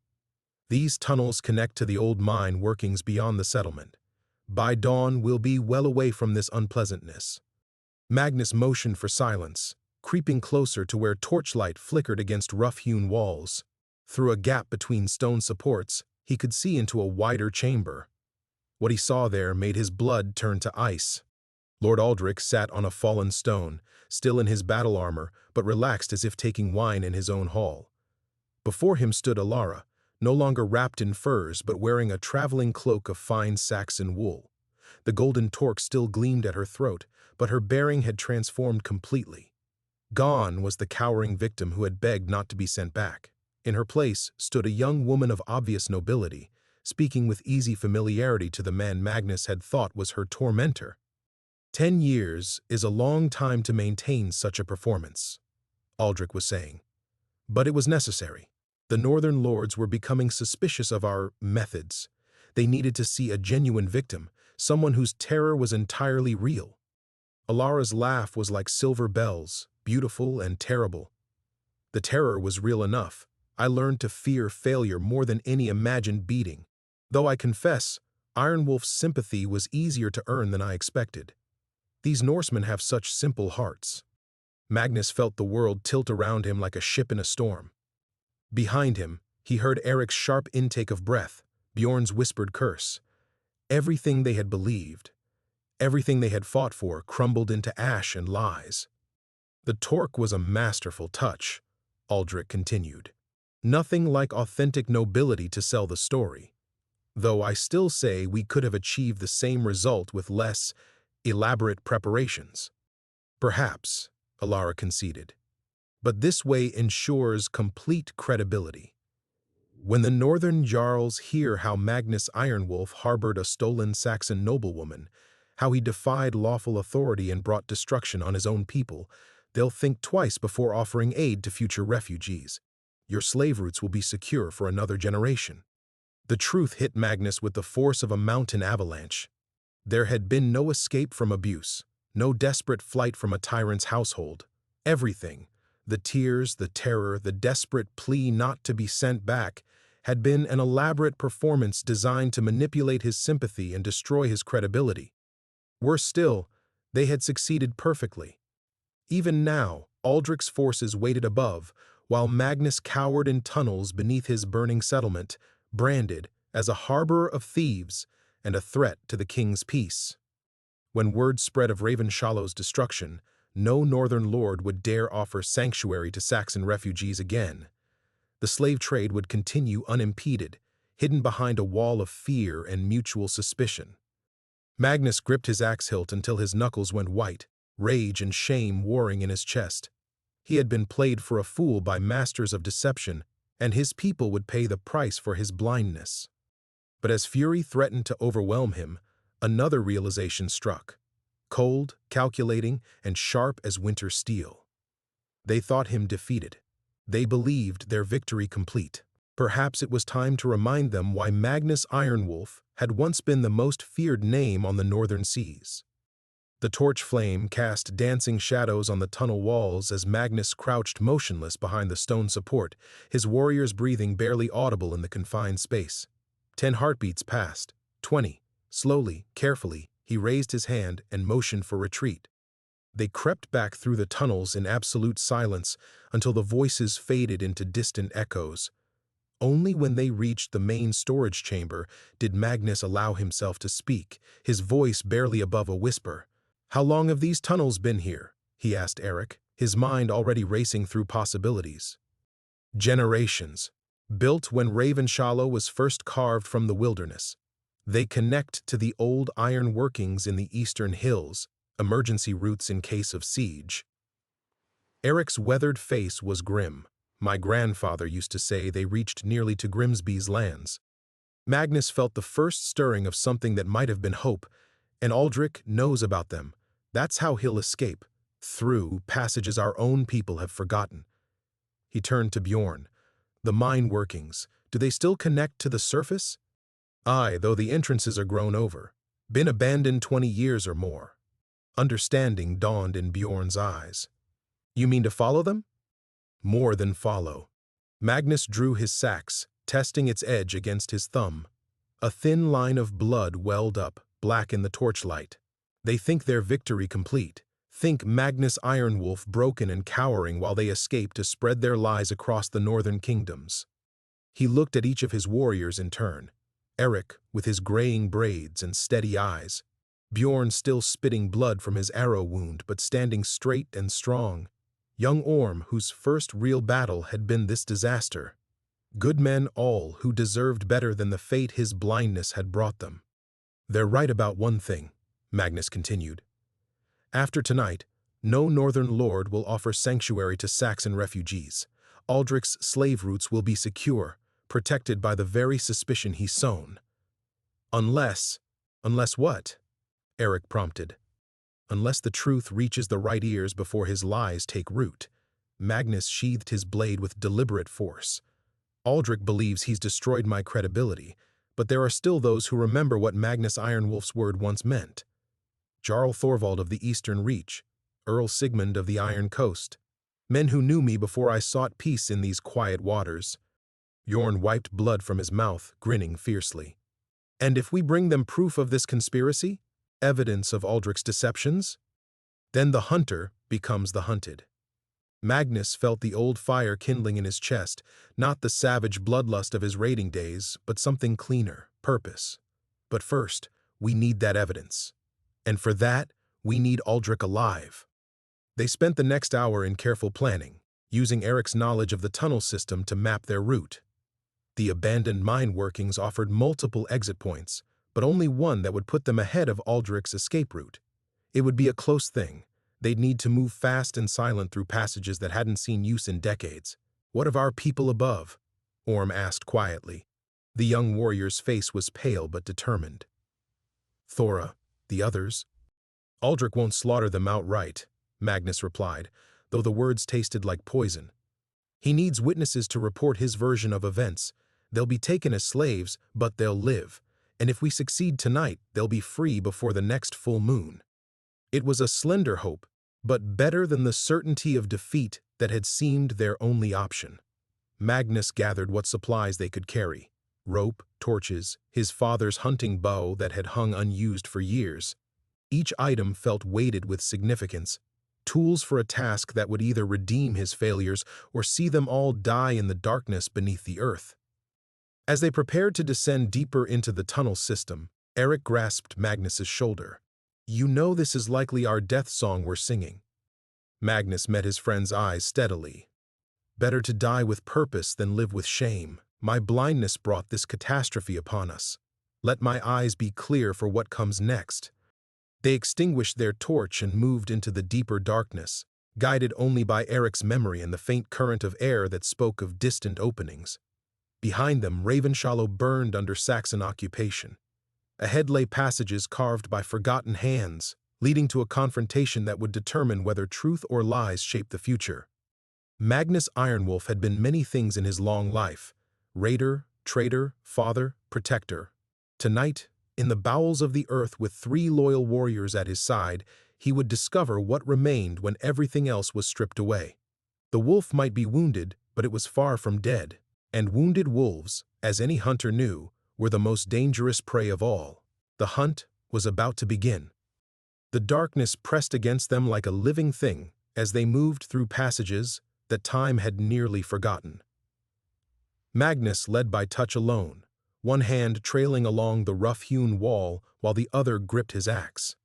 These tunnels connect to the old mine workings beyond the settlement. By dawn, we'll be well away from this unpleasantness." Magnus motioned for silence, creeping closer to where torchlight flickered against rough-hewn walls. Through a gap between stone supports, he could see into a wider chamber. What he saw there made his blood turn to ice. Lord Aldrich sat on a fallen stone, still in his battle armor, but relaxed as if taking wine in his own hall. Before him stood Alara, no longer wrapped in furs but wearing a traveling cloak of fine Saxon wool. The golden torque still gleamed at her throat, but her bearing had transformed completely. Gone was the cowering victim who had begged not to be sent back. In her place stood a young woman of obvious nobility, speaking with easy familiarity to the man Magnus had thought was her tormentor. 10 years is a long time to maintain such a performance, Aldrich was saying. But it was necessary. The northern lords were becoming suspicious of our methods. They needed to see a genuine victim, someone whose terror was entirely real. Alara's laugh was like silver bells, beautiful and terrible. The terror was real enough. I learned to fear failure more than any imagined beating. Though I confess, Ironwolf's sympathy was easier to earn than I expected. These Norsemen have such simple hearts. Magnus felt the world tilt around him like a ship in a storm. Behind him, he heard Eric's sharp intake of breath, Bjorn's whispered curse. Everything they had believed, everything they had fought for, crumbled into ash and lies. "The torque was a masterful touch," Aldrich continued. "Nothing like authentic nobility to sell the story. Though I still say we could have achieved the same result with less elaborate preparations." "Perhaps," Alara conceded. "But this way ensures complete credibility." When the northern jarls hear how Magnus Ironwolf harbored a stolen Saxon noblewoman, how he defied lawful authority and brought destruction on his own people, they'll think twice before offering aid to future refugees. Your slave routes will be secure for another generation. The truth hit Magnus with the force of a mountain avalanche. There had been no escape from abuse, no desperate flight from a tyrant's household. Everything, the tears, the terror, the desperate plea not to be sent back, had been an elaborate performance designed to manipulate his sympathy and destroy his credibility. Worse still, they had succeeded perfectly. Even now, Aldrich's forces waited above, while Magnus cowered in tunnels beneath his burning settlement, branded as a harborer of thieves and a threat to the king's peace. When word spread of Ravenshollow's destruction, no northern lord would dare offer sanctuary to Saxon refugees again. The slave trade would continue unimpeded, hidden behind a wall of fear and mutual suspicion. Magnus gripped his axe hilt until his knuckles went white, rage and shame warring in his chest. He had been played for a fool by masters of deception, and his people would pay the price for his blindness. But as fury threatened to overwhelm him, another realization struck, cold, calculating, and sharp as winter steel. They thought him defeated. They believed their victory complete. Perhaps it was time to remind them why Magnus Ironwolf had once been the most feared name on the northern seas. The torch flame cast dancing shadows on the tunnel walls as Magnus crouched motionless behind the stone support, his warriors breathing barely audible in the confined space. 10 heartbeats passed. 20. Slowly, carefully, he raised his hand and motioned for retreat. They crept back through the tunnels in absolute silence until the voices faded into distant echoes. Only when they reached the main storage chamber did Magnus allow himself to speak, his voice barely above a whisper. "How long have these tunnels been here?" he asked Eric, his mind already racing through possibilities. "Generations. Built when Ravenshollow was first carved from the wilderness. They connect to the old iron workings in the eastern hills, emergency routes in case of siege." Eric's weathered face was grim. "My grandfather used to say they reached nearly to Grimsby's lands." Magnus felt the first stirring of something that might have been hope, and Aldrich knows about them. That's how he'll escape, through passages our own people have forgotten. He turned to Bjorn. "The mine workings, do they still connect to the surface?" "Aye, though the entrances are grown over. Been abandoned 20 years or more." Understanding dawned in Bjorn's eyes. "You mean to follow them?" "More than follow." Magnus drew his sax, testing its edge against his thumb. A thin line of blood welled up, black in the torchlight. "They think their victory complete. Think Magnus Ironwolf broken and cowering while they escape to spread their lies across the northern kingdoms." He looked at each of his warriors in turn. Eric, with his graying braids and steady eyes. Bjorn still spitting blood from his arrow wound but standing straight and strong. Young Orm, whose first real battle had been this disaster. Good men all who deserved better than the fate his blindness had brought them. "They're right about one thing," Magnus continued. "After tonight, no northern lord will offer sanctuary to Saxon refugees. Aldrich's slave routes will be secure, protected by the very suspicion he's sown." Unless what?" Eric prompted. "Unless the truth reaches the right ears before his lies take root." Magnus sheathed his blade with deliberate force. "Aldrich believes he's destroyed my credibility, but there are still those who remember what Magnus Ironwolf's word once meant. Jarl Thorvald of the Eastern Reach, Earl Sigmund of the Iron Coast, men who knew me before I sought peace in these quiet waters." Bjorn wiped blood from his mouth, grinning fiercely. "And if we bring them proof of this conspiracy, evidence of Aldrich's deceptions, then the hunter becomes the hunted." Magnus felt the old fire kindling in his chest, not the savage bloodlust of his raiding days, but something cleaner, purpose. "But first, we need that evidence. And for that, we need Aldrich alive." They spent the next hour in careful planning, using Eric's knowledge of the tunnel system to map their route. The abandoned mine workings offered multiple exit points, but only one that would put them ahead of Aldrich's escape route. It would be a close thing. They'd need to move fast and silent through passages that hadn't seen use in decades. "What of our people above?" Orm asked quietly. The young warrior's face was pale but determined. Thora, the others? Aldrich won't slaughter them outright, Magnus replied, though the words tasted like poison. He needs witnesses to report his version of events. They'll be taken as slaves, but they'll live, and if we succeed tonight, they'll be free before the next full moon. It was a slender hope, but better than the certainty of defeat that had seemed their only option. Magnus gathered what supplies they could carry: rope, torches, his father's hunting bow that had hung unused for years. Each item felt weighted with significance, tools for a task that would either redeem his failures or see them all die in the darkness beneath the earth. As they prepared to descend deeper into the tunnel system, Eric grasped Magnus's shoulder. "You know this is likely our death song we're singing." Magnus met his friend's eyes steadily. "Better to die with purpose than live with shame. My blindness brought this catastrophe upon us. Let my eyes be clear for what comes next." They extinguished their torch and moved into the deeper darkness, guided only by Eric's memory and the faint current of air that spoke of distant openings. Behind them, Ravenshallow burned under Saxon occupation. Ahead lay passages carved by forgotten hands, leading to a confrontation that would determine whether truth or lies shaped the future. Magnus Ironwolf had been many things in his long life: raider, traitor, father, protector. Tonight, in the bowels of the earth with 3 loyal warriors at his side, he would discover what remained when everything else was stripped away. The wolf might be wounded, but it was far from dead. And wounded wolves, as any hunter knew, were the most dangerous prey of all. The hunt was about to begin. The darkness pressed against them like a living thing as they moved through passages that time had nearly forgotten. Magnus led by touch alone, one hand trailing along the rough-hewn wall while the other gripped his axe.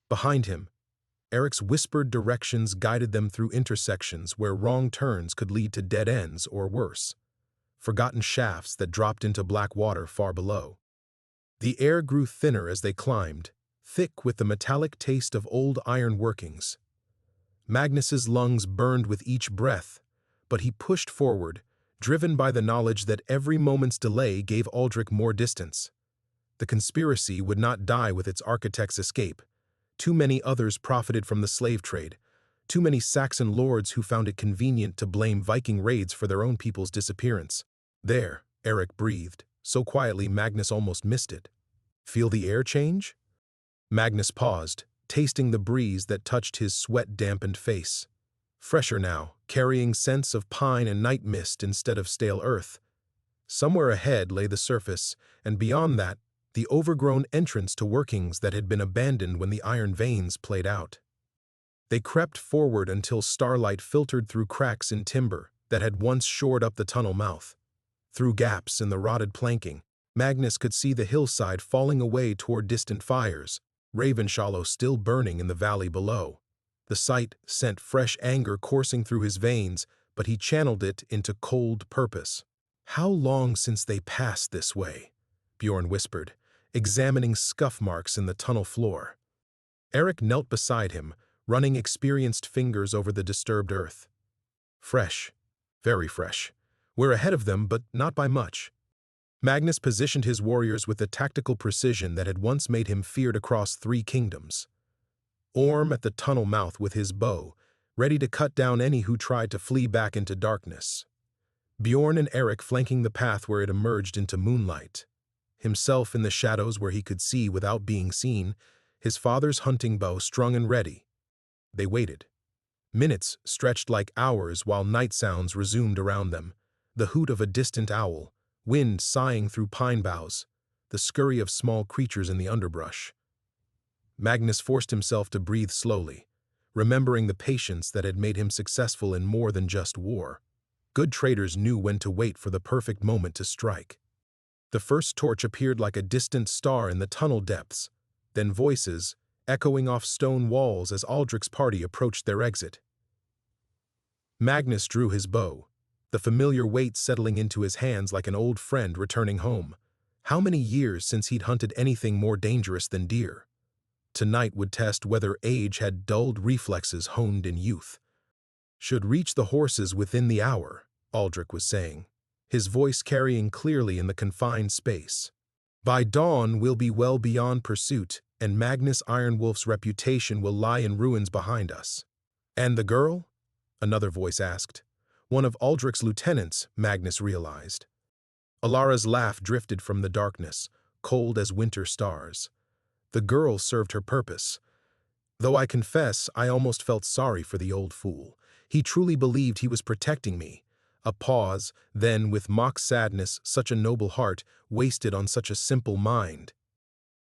Behind him, Eric's whispered directions guided them through intersections where wrong turns could lead to dead ends or worse, forgotten shafts that dropped into black water far below. The air grew thinner as they climbed, thick with the metallic taste of old iron workings. Magnus's lungs burned with each breath, but he pushed forward, driven by the knowledge that every moment's delay gave Aldrich more distance. The conspiracy would not die with its architect's escape. Too many others profited from the slave trade, too many Saxon lords who found it convenient to blame Viking raids for their own people's disappearance. "There," Eric breathed, so quietly Magnus almost missed it. "Feel the air change?" Magnus paused, tasting the breeze that touched his sweat-dampened face. Fresher now, carrying scents of pine and night mist instead of stale earth. Somewhere ahead lay the surface, and beyond that, the overgrown entrance to workings that had been abandoned when the iron veins played out. They crept forward until starlight filtered through cracks in timber that had once shored up the tunnel mouth. Through gaps in the rotted planking, Magnus could see the hillside falling away toward distant fires, Ravenshallow still burning in the valley below. The sight sent fresh anger coursing through his veins, but he channeled it into cold purpose. "How long since they passed this way?" Bjorn whispered, examining scuff marks in the tunnel floor. Eric knelt beside him, running experienced fingers over the disturbed earth. "Fresh. Very fresh. We're ahead of them, but not by much." Magnus positioned his warriors with the tactical precision that had once made him feared across 3 kingdoms. Orm at the tunnel mouth with his bow, ready to cut down any who tried to flee back into darkness. Bjorn and Eric flanking the path where it emerged into moonlight. Himself in the shadows where he could see without being seen, his father's hunting bow strung and ready. They waited. Minutes stretched like hours while night sounds resumed around them, the hoot of a distant owl, wind sighing through pine boughs, the scurry of small creatures in the underbrush. Magnus forced himself to breathe slowly, remembering the patience that had made him successful in more than just war. Good traders knew when to wait for the perfect moment to strike. The first torch appeared like a distant star in the tunnel depths, then voices, echoing off stone walls as Aldrich's party approached their exit. Magnus drew his bow, the familiar weight settling into his hands like an old friend returning home. How many years since he'd hunted anything more dangerous than deer? Tonight would test whether age had dulled reflexes honed in youth. "Should reach the horses within the hour," Aldrich was saying. his voice carrying clearly in the confined space. By dawn we'll be well beyond pursuit, and Magnus Ironwolf's reputation will lie in ruins behind us. And the girl? Another voice asked. One of Aldrich's lieutenants, Magnus realized. Alara's laugh drifted from the darkness, cold as winter stars. The girl served her purpose. Though I confess I almost felt sorry for the old fool. He truly believed he was protecting me. A pause, then, with mock sadness, such a noble heart, wasted on such a simple mind.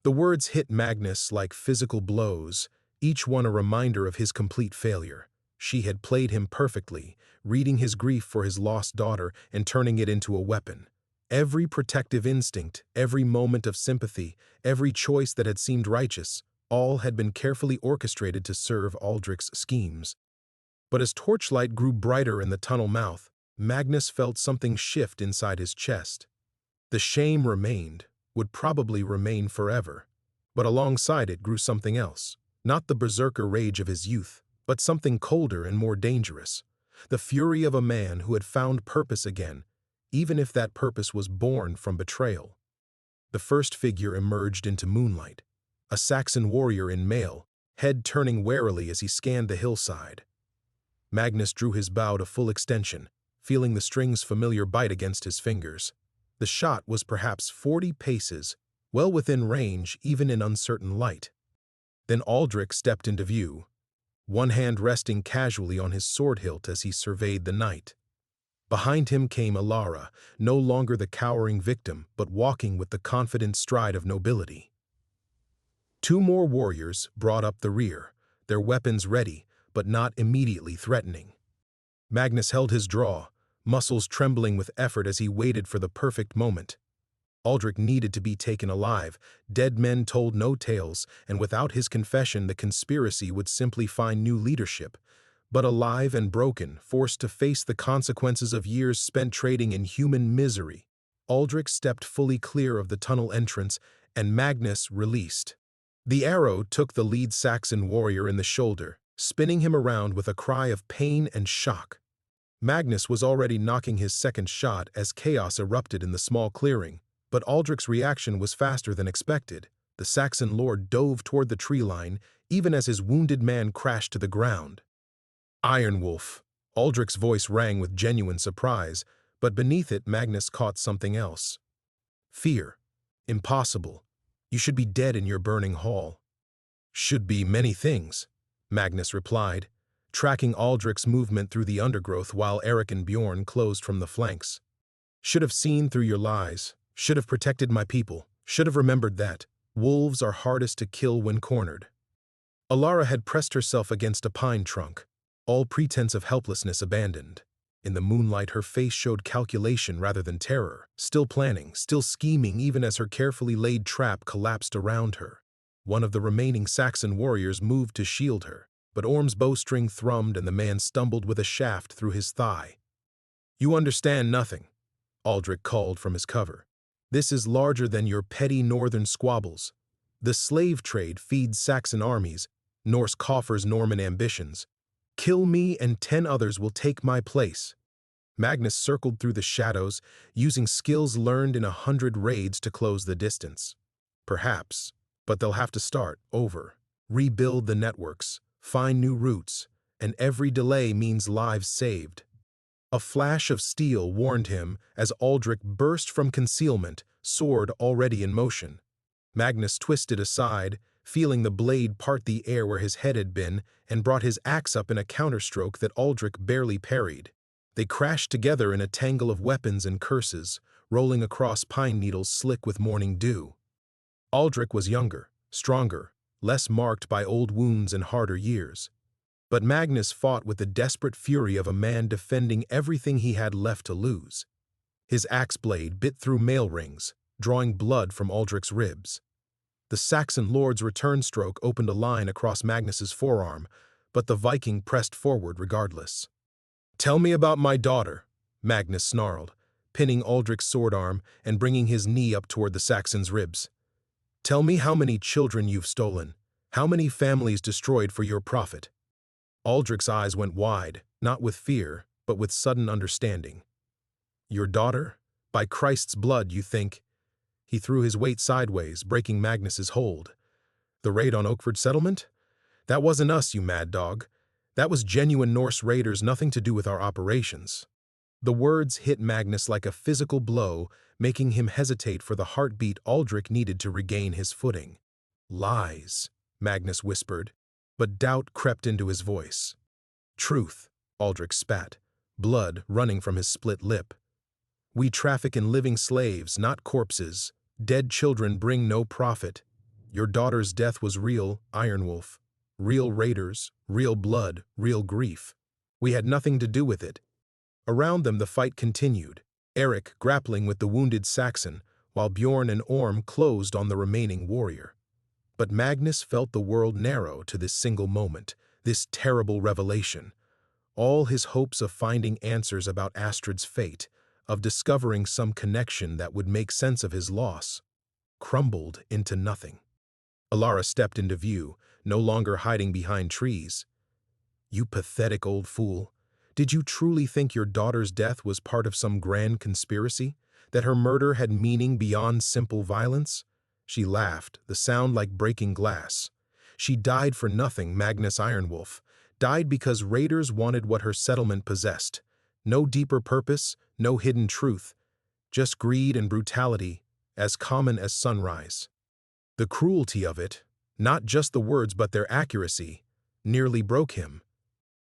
The words hit Magnus like physical blows, each one a reminder of his complete failure. She had played him perfectly, reading his grief for his lost daughter and turning it into a weapon. Every protective instinct, every moment of sympathy, every choice that had seemed righteous, all had been carefully orchestrated to serve Aldrich's schemes. But as torchlight grew brighter in the tunnel mouth, Magnus felt something shift inside his chest. The shame remained, would probably remain forever. But alongside it grew something else, not the berserker rage of his youth, but something colder and more dangerous. The fury of a man who had found purpose again, even if that purpose was born from betrayal. The first figure emerged into moonlight, a Saxon warrior in mail, head turning warily as he scanned the hillside. Magnus drew his bow to full extension, feeling the string's familiar bite against his fingers. The shot was perhaps 40 paces, well within range even in uncertain light. Then Aldrich stepped into view, one hand resting casually on his sword hilt as he surveyed the night. Behind him came Alara, no longer the cowering victim, but walking with the confident stride of nobility. Two more warriors brought up the rear, their weapons ready, but not immediately threatening. Magnus held his draw, muscles trembling with effort as he waited for the perfect moment. Aldrich needed to be taken alive. Dead men told no tales, and without his confession the conspiracy would simply find new leadership. But alive and broken, forced to face the consequences of years spent trading in human misery, Aldrich stepped fully clear of the tunnel entrance, and Magnus released. The arrow took the lead Saxon warrior in the shoulder, spinning him around with a cry of pain and shock. Magnus was already knocking his second shot as chaos erupted in the small clearing, but Aldrich's reaction was faster than expected. The Saxon lord dove toward the tree line, even as his wounded man crashed to the ground. Ironwolf. Aldrich's voice rang with genuine surprise, but beneath it Magnus caught something else. Fear. Impossible. You should be dead in your burning hall. Should be many things, Magnus replied, tracking Aldrich's movement through the undergrowth while Eric and Bjorn closed from the flanks. Should have seen through your lies, should have protected my people, should have remembered that wolves are hardest to kill when cornered. Alara had pressed herself against a pine trunk, all pretense of helplessness abandoned. In the moonlight her face showed calculation rather than terror, still planning, still scheming even as her carefully laid trap collapsed around her. One of the remaining Saxon warriors moved to shield her, but Orm's bowstring thrummed and the man stumbled with a shaft through his thigh. You understand nothing, Aldrich called from his cover. This is larger than your petty northern squabbles. The slave trade feeds Saxon armies, Norse coffers Norman ambitions. Kill me and 10 others will take my place. Magnus circled through the shadows, using skills learned in 100 raids to close the distance. Perhaps, but they'll have to start over, rebuild the networks, find new routes, and every delay means lives saved. A flash of steel warned him as Aldrich burst from concealment, sword already in motion. Magnus twisted aside, feeling the blade part the air where his head had been, and brought his axe up in a counterstroke that Aldrich barely parried. They crashed together in a tangle of weapons and curses, rolling across pine needles slick with morning dew. Aldrich was younger, stronger, less marked by old wounds and harder years. But Magnus fought with the desperate fury of a man defending everything he had left to lose. His axe blade bit through mail rings, drawing blood from Aldrich's ribs. The Saxon lord's return stroke opened a line across Magnus's forearm, but the Viking pressed forward regardless. Tell me about my daughter, Magnus snarled, pinning Aldrich's sword arm and bringing his knee up toward the Saxon's ribs. Tell me how many children you've stolen, how many families destroyed for your profit. Aldrich's eyes went wide, not with fear, but with sudden understanding. Your daughter? By Christ's blood, you think? He threw his weight sideways, breaking Magnus's hold. The raid on Oakford settlement? That wasn't us, you mad dog. That was genuine Norse raiders, nothing to do with our operations. The words hit Magnus like a physical blow, making him hesitate for the heartbeat Aldrich needed to regain his footing. Lies, Magnus whispered, but doubt crept into his voice. Truth, Aldrich spat, blood running from his split lip. We traffic in living slaves, not corpses. Dead children bring no profit. Your daughter's death was real, Ironwolf. Real raiders, real blood, real grief. We had nothing to do with it. Around them the fight continued, Eric grappling with the wounded Saxon, while Bjorn and Orm closed on the remaining warrior. But Magnus felt the world narrow to this single moment, this terrible revelation. All his hopes of finding answers about Astrid's fate, of discovering some connection that would make sense of his loss, crumbled into nothing. Alara stepped into view, no longer hiding behind trees. You pathetic old fool. Did you truly think your daughter's death was part of some grand conspiracy? That her murder had meaning beyond simple violence? She laughed, the sound like breaking glass. She died for nothing, Magnus Ironwolf. Died because raiders wanted what her settlement possessed. No deeper purpose, no hidden truth. Just greed and brutality, as common as sunrise. The cruelty of it, not just the words but their accuracy, nearly broke him.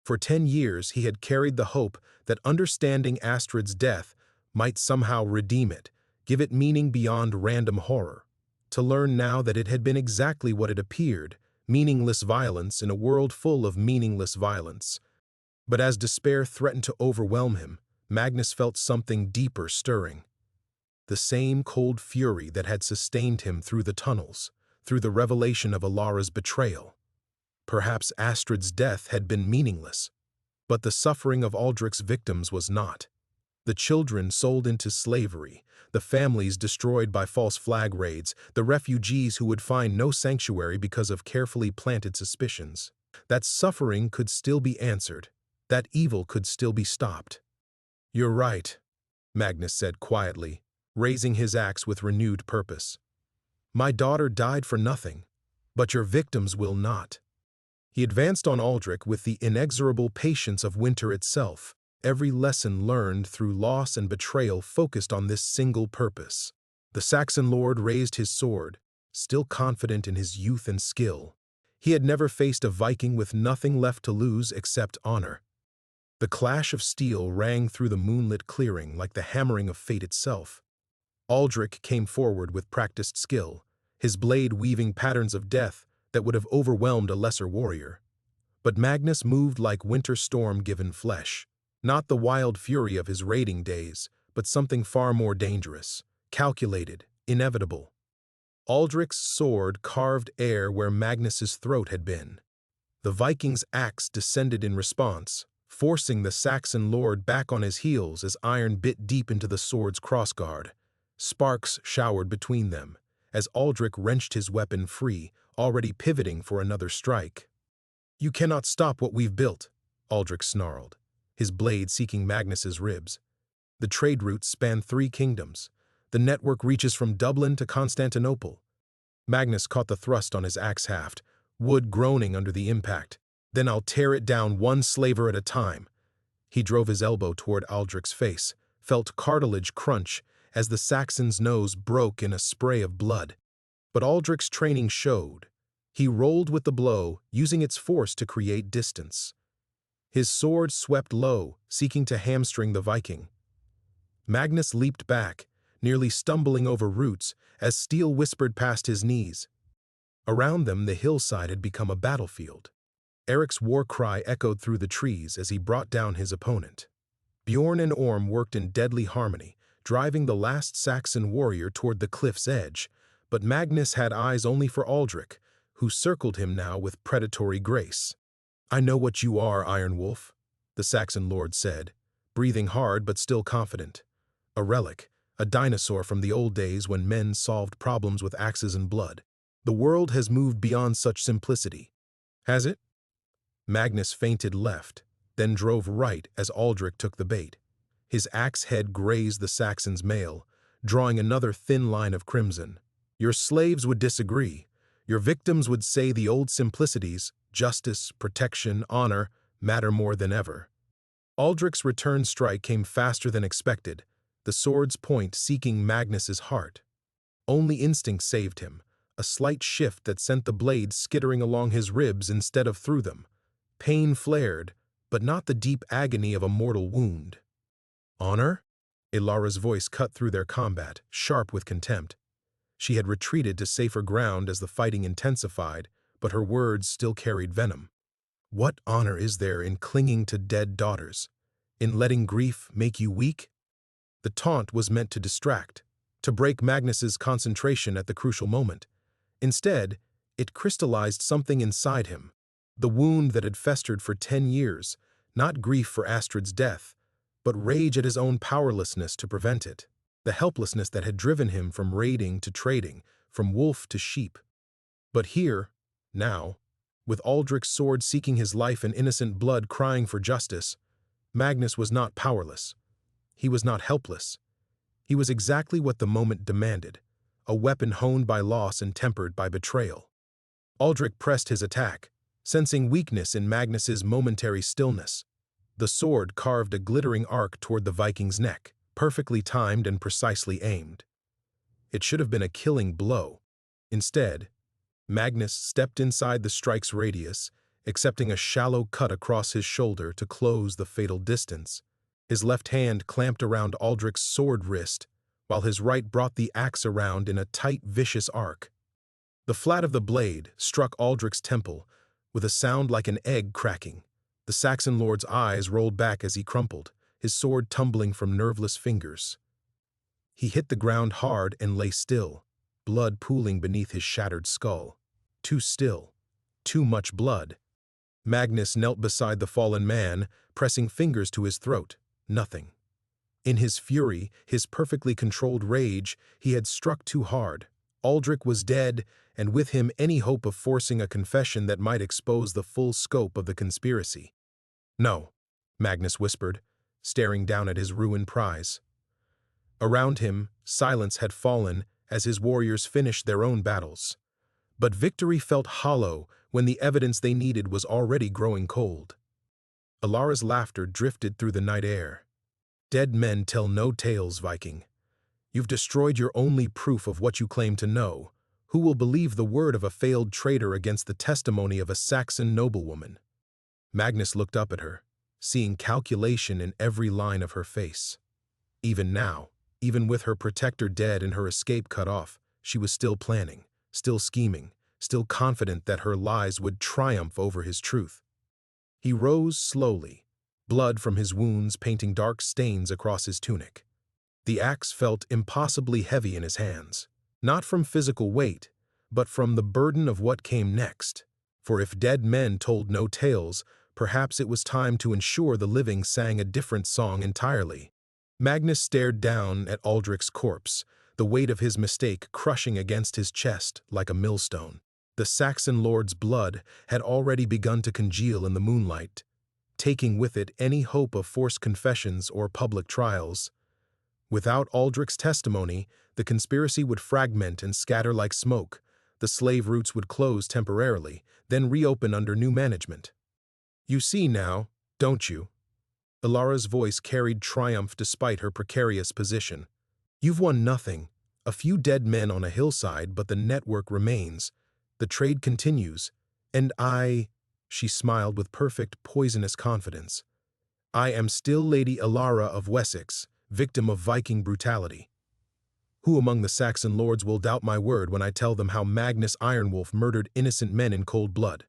For 10 years he had carried the hope that understanding Astrid's death might somehow redeem it, give it meaning beyond random horror. To learn now that it had been exactly what it appeared, meaningless violence in a world full of meaningless violence. But as despair threatened to overwhelm him, Magnus felt something deeper stirring. The same cold fury that had sustained him through the tunnels, through the revelation of Alara's betrayal. Perhaps Astrid's death had been meaningless, but the suffering of Aldrich's victims was not. The children sold into slavery, the families destroyed by false flag raids, the refugees who would find no sanctuary because of carefully planted suspicions. That suffering could still be answered, that evil could still be stopped. You're right, Magnus said quietly, raising his axe with renewed purpose. My daughter died for nothing, but your victims will not. He advanced on Aldrich with the inexorable patience of winter itself, every lesson learned through loss and betrayal focused on this single purpose. The Saxon lord raised his sword, still confident in his youth and skill. He had never faced a Viking with nothing left to lose except honor. The clash of steel rang through the moonlit clearing like the hammering of fate itself. Aldrich came forward with practiced skill, his blade weaving patterns of death that would have overwhelmed a lesser warrior. But Magnus moved like winter storm given flesh, not the wild fury of his raiding days, but something far more dangerous, calculated, inevitable. Aldrich's sword carved air where Magnus's throat had been. The Viking's axe descended in response, forcing the Saxon lord back on his heels as iron bit deep into the sword's crossguard. Sparks showered between them, as Aldrich wrenched his weapon free, already pivoting for another strike. You cannot stop what we've built, Aldrich snarled, his blade seeking Magnus's ribs. The trade routes span 3 kingdoms. The network reaches from Dublin to Constantinople. Magnus caught the thrust on his axe haft, wood groaning under the impact. Then I'll tear it down one slaver at a time. He drove his elbow toward Aldrich's face, felt cartilage crunch as the Saxon's nose broke in a spray of blood. But Aldrich's training showed. He rolled with the blow, using its force to create distance. His sword swept low, seeking to hamstring the Viking. Magnus leaped back, nearly stumbling over roots as steel whispered past his knees. Around them, the hillside had become a battlefield. Eric's war cry echoed through the trees as he brought down his opponent. Bjorn and Orm worked in deadly harmony, driving the last Saxon warrior toward the cliff's edge, but Magnus had eyes only for Aldrich, who circled him now with predatory grace. I know what you are, Ironwolf, the Saxon lord said, breathing hard but still confident. A relic, a dinosaur from the old days when men solved problems with axes and blood. The world has moved beyond such simplicity. Has it? Magnus feinted left, then drove right as Aldrich took the bait. His axe head grazed the Saxon's mail, drawing another thin line of crimson. Your slaves would disagree. Your victims would say the old simplicities, justice, protection, honor, matter more than ever. Aldrich's return strike came faster than expected, the sword's point seeking Magnus's heart. Only instinct saved him, a slight shift that sent the blade skittering along his ribs instead of through them. Pain flared, but not the deep agony of a mortal wound. Honor? Ilara's voice cut through their combat, sharp with contempt. She had retreated to safer ground as the fighting intensified, but her words still carried venom. What honor is there in clinging to dead daughters? In letting grief make you weak? The taunt was meant to distract, to break Magnus's concentration at the crucial moment. Instead, it crystallized something inside him, the wound that had festered for 10 years, not grief for Astrid's death, but rage at his own powerlessness to prevent it, the helplessness that had driven him from raiding to trading, from wolf to sheep. But here, now, with Aldrich's sword seeking his life and innocent blood crying for justice, Magnus was not powerless. He was not helpless. He was exactly what the moment demanded, a weapon honed by loss and tempered by betrayal. Aldrich pressed his attack, sensing weakness in Magnus's momentary stillness. The sword carved a glittering arc toward the Viking's neck, perfectly timed and precisely aimed. It should have been a killing blow. Instead, Magnus stepped inside the strike's radius, accepting a shallow cut across his shoulder to close the fatal distance. His left hand clamped around Aldrich's sword wrist, while his right brought the axe around in a tight, vicious arc. The flat of the blade struck Aldrich's temple, with a sound like an egg cracking. The Saxon lord's eyes rolled back as he crumpled, his sword tumbling from nerveless fingers. He hit the ground hard and lay still, blood pooling beneath his shattered skull. Too still. Too much blood. Magnus knelt beside the fallen man, pressing fingers to his throat. Nothing. In his fury, his perfectly controlled rage, he had struck too hard. Aldrich was dead, and with him any hope of forcing a confession that might expose the full scope of the conspiracy. No, Magnus whispered, staring down at his ruined prize. Around him, silence had fallen as his warriors finished their own battles. But victory felt hollow when the evidence they needed was already growing cold. Ilara's laughter drifted through the night air. Dead men tell no tales, Viking. You've destroyed your only proof of what you claim to know. Who will believe the word of a failed traitor against the testimony of a Saxon noblewoman? Magnus looked up at her, seeing calculation in every line of her face. Even now, even with her protector dead and her escape cut off, she was still planning, still scheming, still confident that her lies would triumph over his truth. He rose slowly, blood from his wounds painting dark stains across his tunic. The axe felt impossibly heavy in his hands, not from physical weight, but from the burden of what came next. For if dead men told no tales, perhaps it was time to ensure the living sang a different song entirely. Magnus stared down at Aldrich's corpse, the weight of his mistake crushing against his chest like a millstone. The Saxon lord's blood had already begun to congeal in the moonlight, taking with it any hope of forced confessions or public trials. Without Aldrich's testimony, the conspiracy would fragment and scatter like smoke. The slave routes would close temporarily, then reopen under new management. You see now, don't you? Ilara's voice carried triumph despite her precarious position. You've won nothing, a few dead men on a hillside, but the network remains. The trade continues, and she smiled with perfect, poisonous confidence. I am still Lady Ilara of Wessex, victim of Viking brutality. Who among the Saxon lords will doubt my word when I tell them how Magnus Ironwolf murdered innocent men in cold blood?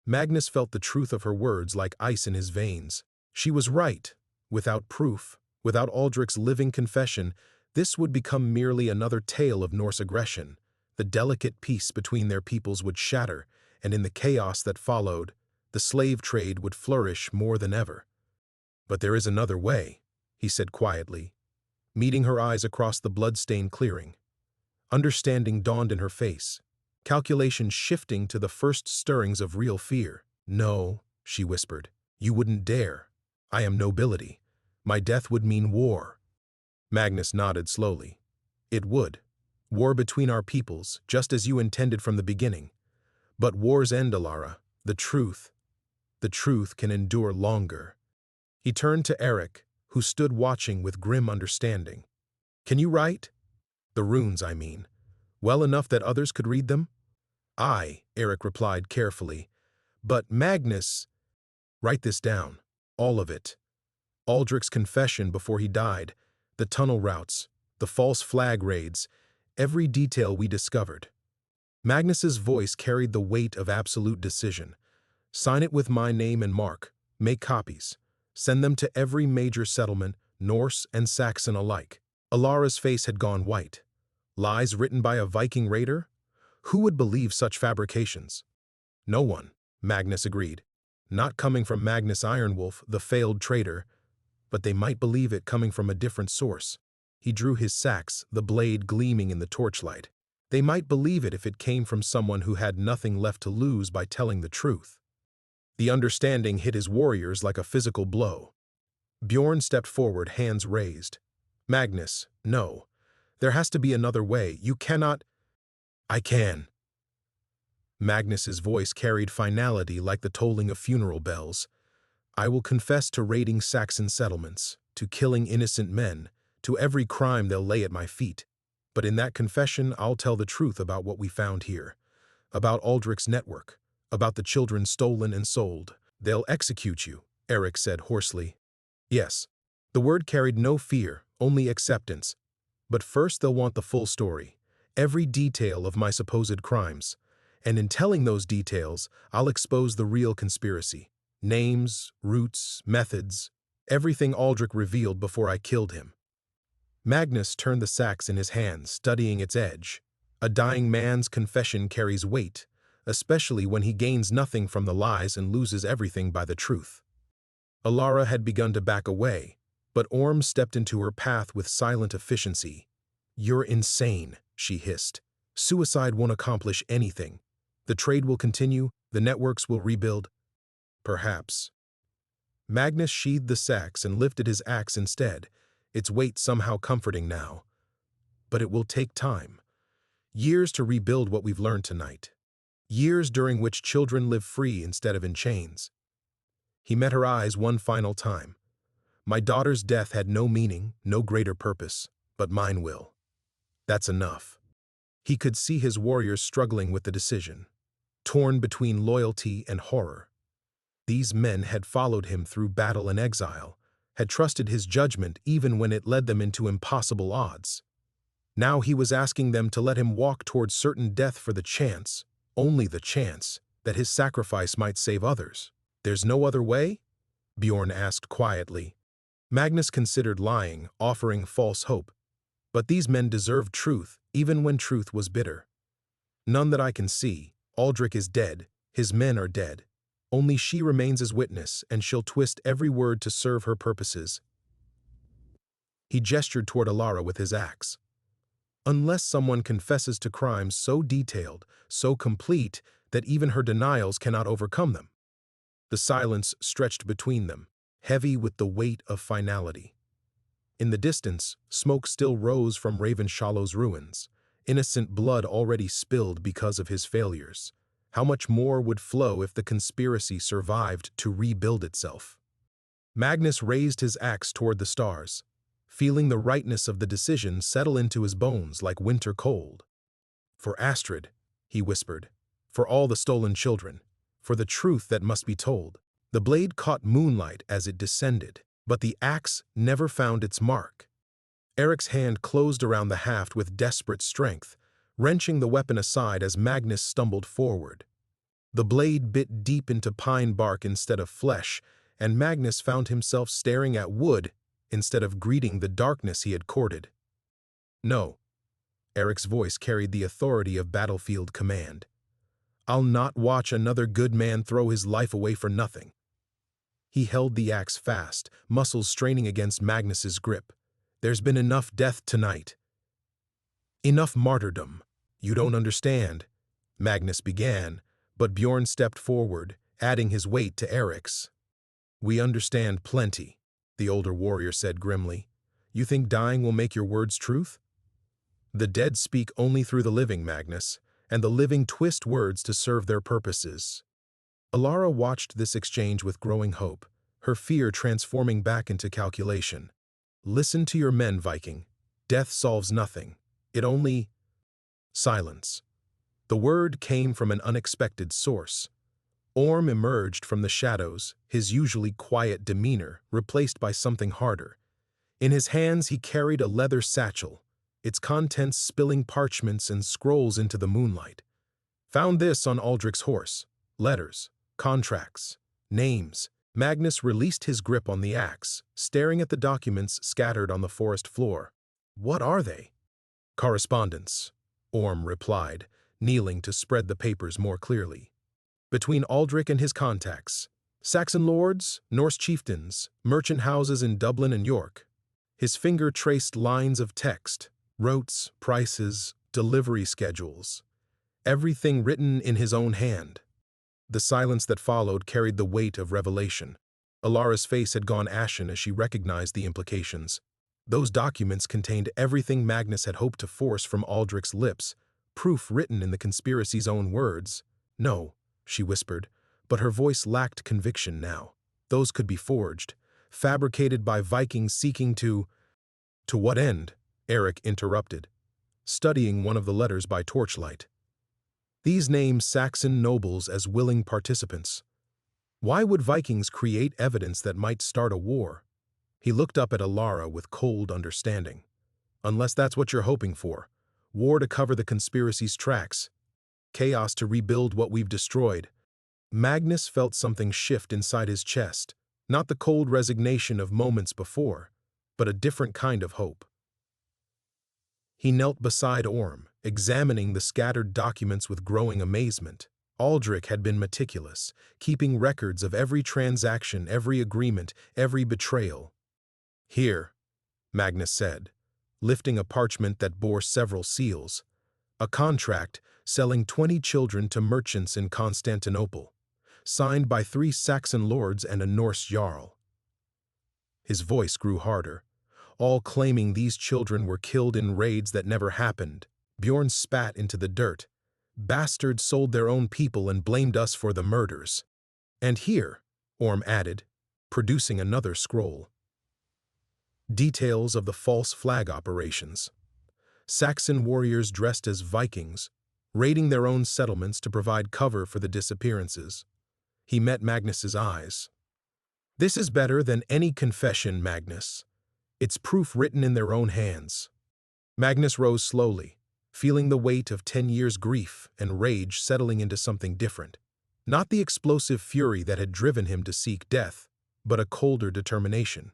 Magnus felt the truth of her words like ice in his veins. She was right. Without proof, without Aldrich's living confession, this would become merely another tale of Norse aggression. The delicate peace between their peoples would shatter, and in the chaos that followed, the slave trade would flourish more than ever. But there is another way, he said quietly, meeting her eyes across the blood-stained clearing. Understanding dawned in her face, calculation shifting to the first stirrings of real fear. No, she whispered, you wouldn't dare. I am nobility. My death would mean war. Magnus nodded slowly. It would. War between our peoples, just as you intended from the beginning. But wars end, Alara. The truth can endure longer. He turned to Eric, who stood watching with grim understanding. Can you write? The runes, I mean. Well enough that others could read them? Aye, Eric replied carefully. But Magnus, write this down. All of it. Aldrich's confession before he died, the tunnel routes, the false flag raids, every detail we discovered. Magnus's voice carried the weight of absolute decision. Sign it with my name and mark. Make copies. Send them to every major settlement, Norse and Saxon alike. Alara's face had gone white. Lies written by a Viking raider? Who would believe such fabrications? No one, Magnus agreed. Not coming from Magnus Ironwolf, the failed traitor, but they might believe it coming from a different source. He drew his sax, the blade gleaming in the torchlight. They might believe it if it came from someone who had nothing left to lose by telling the truth. The understanding hit his warriors like a physical blow. Bjorn stepped forward, hands raised. Magnus, no. There has to be another way. You cannot— I can. Magnus's voice carried finality like the tolling of funeral bells. I will confess to raiding Saxon settlements, to killing innocent men, to every crime they'll lay at my feet. But in that confession, I'll tell the truth about what we found here, about Aldrich's network, about the children stolen and sold. They'll execute you, Eric said hoarsely. Yes. The word carried no fear, only acceptance. But first they'll want the full story, every detail of my supposed crimes. And in telling those details, I'll expose the real conspiracy. Names, routes, methods, everything Aldrich revealed before I killed him. Magnus turned the sax in his hands, studying its edge. A dying man's confession carries weight, especially when he gains nothing from the lies and loses everything by the truth. Alara had begun to back away, but Orm stepped into her path with silent efficiency. You're insane, she hissed. Suicide won't accomplish anything. The trade will continue, the networks will rebuild. Perhaps. Magnus sheathed the sax and lifted his axe instead, its weight somehow comforting now. But it will take time. Years to rebuild what we've learned tonight. Years during which children live free instead of in chains. He met her eyes one final time. My daughter's death had no meaning, no greater purpose, but mine will. That's enough. He could see his warriors struggling with the decision, torn between loyalty and horror. These men had followed him through battle and exile, had trusted his judgment even when it led them into impossible odds. Now he was asking them to let him walk toward certain death for the chance, only the chance, that his sacrifice might save others. There's no other way? Bjorn asked quietly. Magnus considered lying, offering false hope. But these men deserved truth, even when truth was bitter. None that I can see. Aldrich is dead. His men are dead. Only she remains as witness, and she'll twist every word to serve her purposes. He gestured toward Alara with his axe. Unless someone confesses to crimes so detailed, so complete, that even her denials cannot overcome them. The silence stretched between them, heavy with the weight of finality. In the distance, smoke still rose from Ravenshallow's ruins, innocent blood already spilled because of his failures. How much more would flow if the conspiracy survived to rebuild itself? Magnus raised his axe toward the stars, feeling the rightness of the decision settle into his bones like winter cold. For Astrid, he whispered, for all the stolen children, for the truth that must be told. The blade caught moonlight as it descended, but the axe never found its mark. Eric's hand closed around the haft with desperate strength, wrenching the weapon aside as Magnus stumbled forward. The blade bit deep into pine bark instead of flesh, and Magnus found himself staring at wood instead of greeting the darkness he had courted. No. Eric's voice carried the authority of battlefield command. I'll not watch another good man throw his life away for nothing. He held the axe fast, muscles straining against Magnus's grip. There's been enough death tonight. Enough martyrdom. You don't understand, Magnus began, but Bjorn stepped forward, adding his weight to Eric's. We understand plenty. the older warrior said grimly. You think dying will make your words truth? The dead speak only through the living, Magnus, and the living twist words to serve their purposes. Alara watched this exchange with growing hope, her fear transforming back into calculation. Listen to your men, Viking. Death solves nothing. It only... Silence. The word came from an unexpected source. Orm emerged from the shadows, his usually quiet demeanor replaced by something harder. In his hands he carried a leather satchel, its contents spilling parchments and scrolls into the moonlight. Found this on Aldrich's horse. Letters, contracts, names. Magnus released his grip on the axe, staring at the documents scattered on the forest floor. What are they? Correspondence, Orm replied, kneeling to spread the papers more clearly. Between Aldrich and his contacts, Saxon lords, Norse chieftains, merchant houses in Dublin and York. His finger traced lines of text, rotes, prices, delivery schedules. Everything written in his own hand. The silence that followed carried the weight of revelation. Alara's face had gone ashen as she recognized the implications. Those documents contained everything Magnus had hoped to force from Aldrich's lips, proof written in the conspiracy's own words. No, she whispered, but her voice lacked conviction now. Those could be forged, fabricated by Vikings seeking to... To what end? Eric interrupted, studying one of the letters by torchlight. These name Saxon nobles as willing participants. Why would Vikings create evidence that might start a war? He looked up at Alara with cold understanding. Unless that's what you're hoping for. War to cover the conspiracy's tracks. Chaos to rebuild what we've destroyed. Magnus felt something shift inside his chest, not the cold resignation of moments before, but a different kind of hope. He knelt beside Orm, examining the scattered documents with growing amazement. Aldrich had been meticulous, keeping records of every transaction, every agreement, every betrayal. Here, Magnus said, lifting a parchment that bore several seals. A contract selling 20 children to merchants in Constantinople, signed by 3 Saxon lords and a Norse jarl. His voice grew harder, all claiming these children were killed in raids that never happened. Bjorn spat into the dirt. Bastards sold their own people and blamed us for the murders. And here, Orm added, producing another scroll. Details of the false flag operations. Saxon warriors dressed as Vikings, raiding their own settlements to provide cover for the disappearances. He met Magnus's eyes. This is better than any confession, Magnus. It's proof written in their own hands. Magnus rose slowly, feeling the weight of 10 years' grief and rage settling into something different. Not the explosive fury that had driven him to seek death, but a colder determination.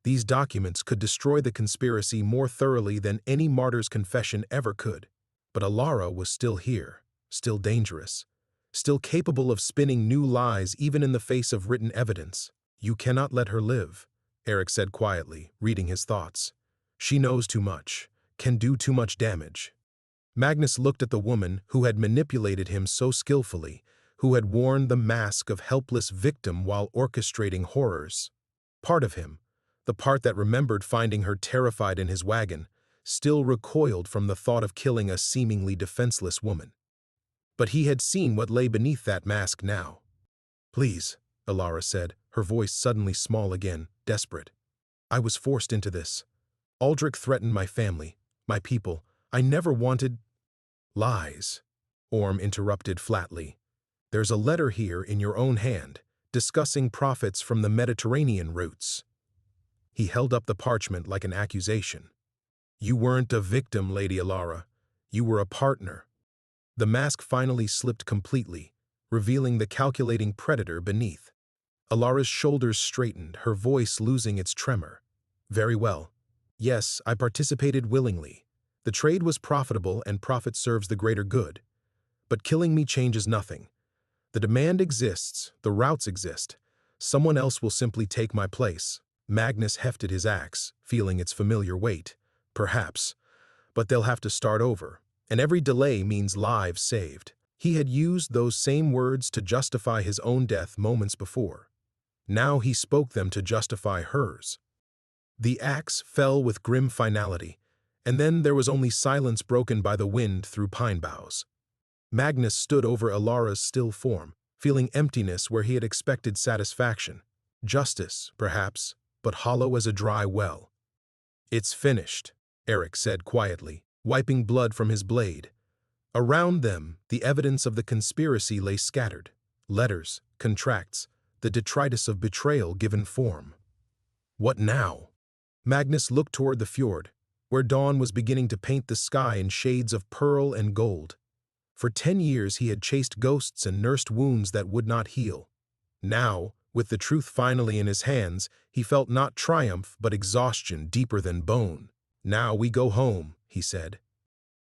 These documents could destroy the conspiracy more thoroughly than any martyr's confession ever could. But Alara was still here, still dangerous, still capable of spinning new lies even in the face of written evidence. You cannot let her live, Eric said quietly, reading his thoughts. She knows too much, can do too much damage. Magnus looked at the woman who had manipulated him so skillfully, who had worn the mask of helpless victim while orchestrating horrors. Part of him, the part that remembered finding her terrified in his wagon, still recoiled from the thought of killing a seemingly defenseless woman. But he had seen what lay beneath that mask now. Please, Alara said, her voice suddenly small again, desperate. I was forced into this. Aldrich threatened my family, my people. I never wanted... Lies, Orm interrupted flatly. There's a letter here in your own hand, discussing profits from the Mediterranean routes. He held up the parchment like an accusation. You weren't a victim, Lady Alara. You were a partner. The mask finally slipped completely, revealing the calculating predator beneath. Alara's shoulders straightened, her voice losing its tremor. Very well. Yes, I participated willingly. The trade was profitable and profit serves the greater good. But killing me changes nothing. The demand exists, the routes exist. Someone else will simply take my place. Magnus hefted his axe, feeling its familiar weight. Perhaps. But they'll have to start over. And every delay means lives saved. He had used those same words to justify his own death moments before. Now he spoke them to justify hers. The axe fell with grim finality, and then there was only silence broken by the wind through pine boughs. Magnus stood over Alara's still form, feeling emptiness where he had expected satisfaction. Justice, perhaps, but hollow as a dry well. "It's finished," Eric said quietly, wiping blood from his blade. Around them, the evidence of the conspiracy lay scattered. Letters, contracts, the detritus of betrayal given form. What now? Magnus looked toward the fjord, where dawn was beginning to paint the sky in shades of pearl and gold. For 10 years he had chased ghosts and nursed wounds that would not heal. Now, with the truth finally in his hands, he felt not triumph but exhaustion deeper than bone. "Now we go home," he said.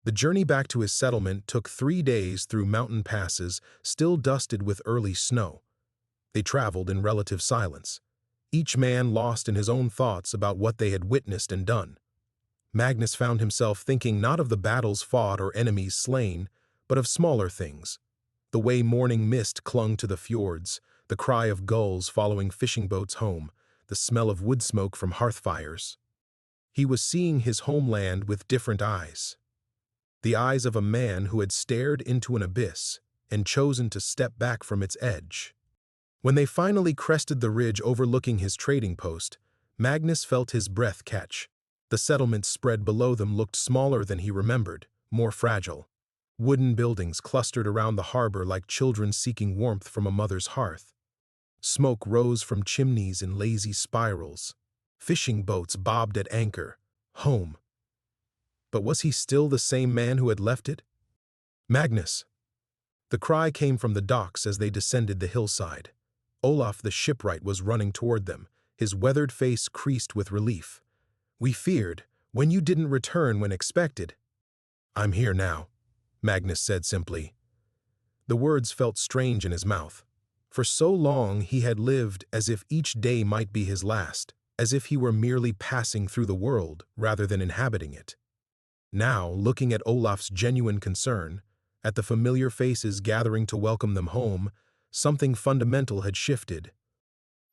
The journey back to his settlement took 3 days through mountain passes still dusted with early snow. They traveled in relative silence, each man lost in his own thoughts about what they had witnessed and done. Magnus found himself thinking not of the battles fought or enemies slain, but of smaller things. The way morning mist clung to the fjords, the cry of gulls following fishing boats home, the smell of wood smoke from hearth fires. He was seeing his homeland with different eyes. The eyes of a man who had stared into an abyss and chosen to step back from its edge. When they finally crested the ridge overlooking his trading post, Magnus felt his breath catch. The settlement spread below them looked smaller than he remembered, more fragile. Wooden buildings clustered around the harbor like children seeking warmth from a mother's hearth. Smoke rose from chimneys in lazy spirals. Fishing boats bobbed at anchor. Home. But was he still the same man who had left it? "Magnus!" The cry came from the docks as they descended the hillside. Olaf the shipwright was running toward them, his weathered face creased with relief. "We feared, when you didn't return when expected." "I'm here now," Magnus said simply. The words felt strange in his mouth. For so long he had lived as if each day might be his last, as if he were merely passing through the world rather than inhabiting it. Now, looking at Olaf's genuine concern, at the familiar faces gathering to welcome them home, something fundamental had shifted.